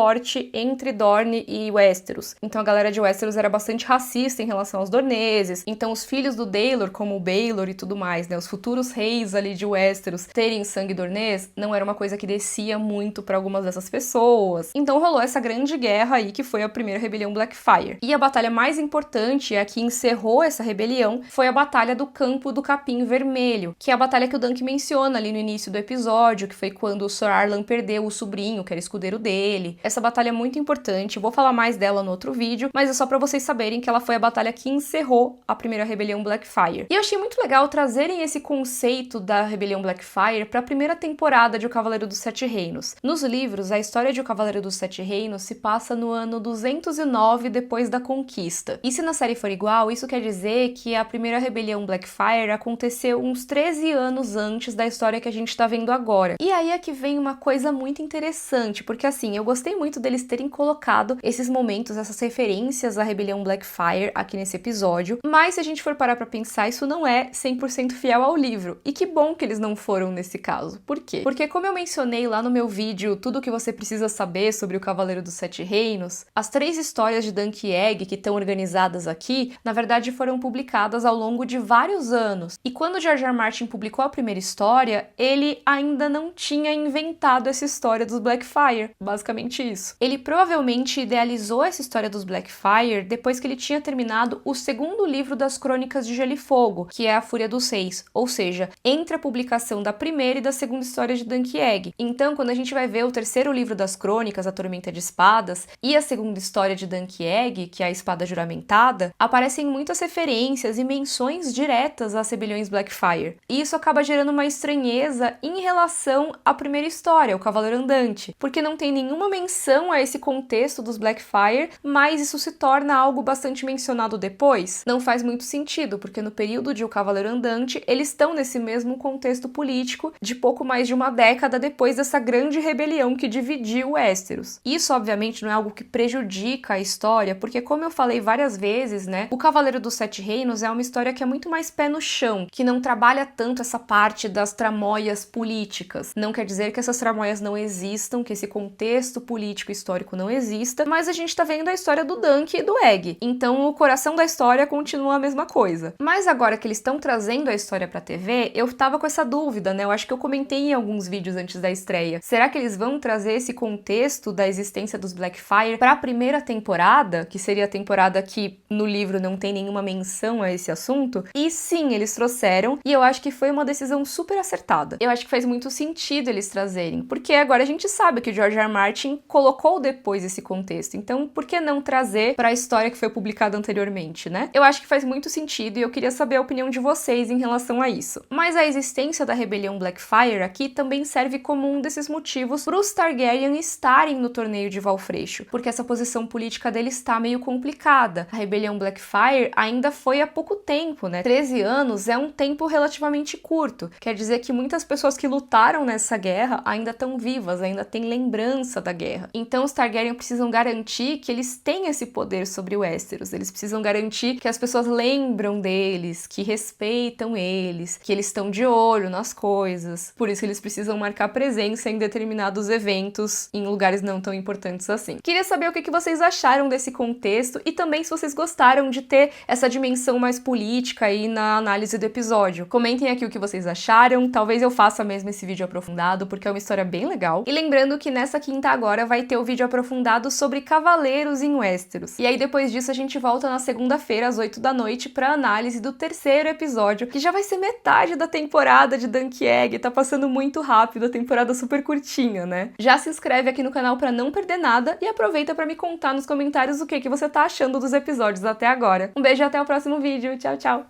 entre Dorne e Westeros. Então a galera de Westeros era bastante racista em relação aos dorneses. Então os filhos do Daelor, como o Baelor e tudo mais, né, os futuros reis ali de Westeros terem sangue dornês, não era uma coisa que descia muito para algumas dessas pessoas. Então rolou essa grande guerra aí que foi a primeira rebelião Blackfyre. E a batalha mais importante, a que encerrou essa rebelião, foi a batalha do Campo do Capim Vermelho, que é a batalha que o Dunk menciona ali no início do episódio, que foi quando o Sir Arlan perdeu o sobrinho, que era escudeiro dele. Essa batalha é muito importante, vou falar mais dela no outro vídeo, mas é só pra vocês saberem que ela foi a batalha que encerrou a primeira rebelião Blackfyre. E eu achei muito legal trazerem esse conceito da rebelião Blackfyre pra primeira temporada de O Cavaleiro dos Sete Reinos. Nos livros, a história de O Cavaleiro dos Sete Reinos se passa no ano 209 depois da conquista. E se na série for igual, isso quer dizer que a primeira rebelião Blackfyre aconteceu uns 13 anos antes da história que a gente tá vendo agora. E aí é que vem uma coisa muito interessante, porque assim, eu gostei muito deles terem colocado esses momentos, essas referências à rebelião Blackfyre aqui nesse episódio, mas se a gente for parar pra pensar, isso não é 100% fiel ao livro. E que bom que eles não foram nesse caso. Por quê? Porque como eu mencionei lá no meu vídeo Tudo o que você precisa saber sobre o Cavaleiro dos Sete Reinos, as 3 histórias de Dunk e Egg que estão organizadas aqui, na verdade foram publicadas ao longo de vários anos. E quando George R. R. Martin publicou a primeira história, ele ainda não tinha inventado essa história dos Blackfyre, basicamente isso. Ele provavelmente idealizou essa história dos Blackfyre depois que ele tinha terminado o segundo livro das Crônicas de Gelo e Fogo, que é A Fúria dos Reis, ou seja, entre a publicação da primeira e da segunda história de Dunk e Egg. Então, quando a gente vai ver o terceiro livro das Crônicas, A Tormenta de Espadas, e a segunda história de Dunk e Egg, que é A Espada Juramentada, aparecem muitas referências e menções diretas às rebeliões Blackfyre. E isso acaba gerando uma estranheza em relação à primeira história, O Cavaleiro Andante, porque não tem nenhuma menção a esse contexto dos Blackfyre, mas isso se torna algo bastante mencionado depois. Não faz muito sentido, porque no período de O Cavaleiro Andante, eles estão nesse mesmo contexto político de pouco mais de uma década depois dessa grande rebelião que dividiu Westeros. Isso, obviamente, não é algo que prejudica a história, porque como eu falei várias vezes, né, O Cavaleiro dos Sete Reinos é uma história que é muito mais pé no chão, que não trabalha tanto essa parte das tramóias políticas. Não quer dizer que essas tramóias não existam, que esse contexto político político histórico não exista, mas a gente tá vendo a história do Dunk e do Egg. Então o coração da história continua a mesma coisa. Mas agora que eles estão trazendo a história pra TV, eu tava com essa dúvida, né? Eu acho que eu comentei em alguns vídeos antes da estreia. Será que eles vão trazer esse contexto da existência dos Blackfyre pra primeira temporada, que seria a temporada que no livro não tem nenhuma menção a esse assunto? E sim, eles trouxeram, e eu acho que foi uma decisão super acertada. Eu acho que faz muito sentido eles trazerem, porque agora a gente sabe que o George R. R. Martin colocou depois esse contexto, então por que não trazer pra história que foi publicada anteriormente, né? Eu acho que faz muito sentido e eu queria saber a opinião de vocês em relação a isso. Mas a existência da rebelião Blackfyre aqui também serve como um desses motivos pros Targaryen estarem no torneio de Valfreixo, porque essa posição política dele está meio complicada. A rebelião Blackfyre ainda foi há pouco tempo, né? 13 anos é um tempo relativamente curto. Quer dizer que muitas pessoas que lutaram nessa guerra ainda estão vivas, ainda têm lembrança da guerra. Então os Targaryen precisam garantir que eles têm esse poder sobre o Westeros. Eles precisam garantir que as pessoas lembram deles, que respeitam eles, que eles estão de olho nas coisas. Por isso eles precisam marcar presença em determinados eventos em lugares não tão importantes assim. Queria saber o que vocês acharam desse contexto e também se vocês gostaram de ter essa dimensão mais política aí na análise do episódio. Comentem aqui o que vocês acharam, talvez eu faça mesmo esse vídeo aprofundado, porque é uma história bem legal. E lembrando que nessa quinta agora vai ter o vídeo aprofundado sobre cavaleiros em Westeros. E aí depois disso a gente volta na segunda-feira às 8 da noite pra análise do terceiro episódio, que já vai ser metade da temporada de Dunk e Egg. Tá passando muito rápido, a temporada super curtinha, né? Já se inscreve aqui no canal pra não perder nada e aproveita pra me contar nos comentários o que você tá achando dos episódios até agora. Um beijo e até o próximo vídeo. Tchau, tchau!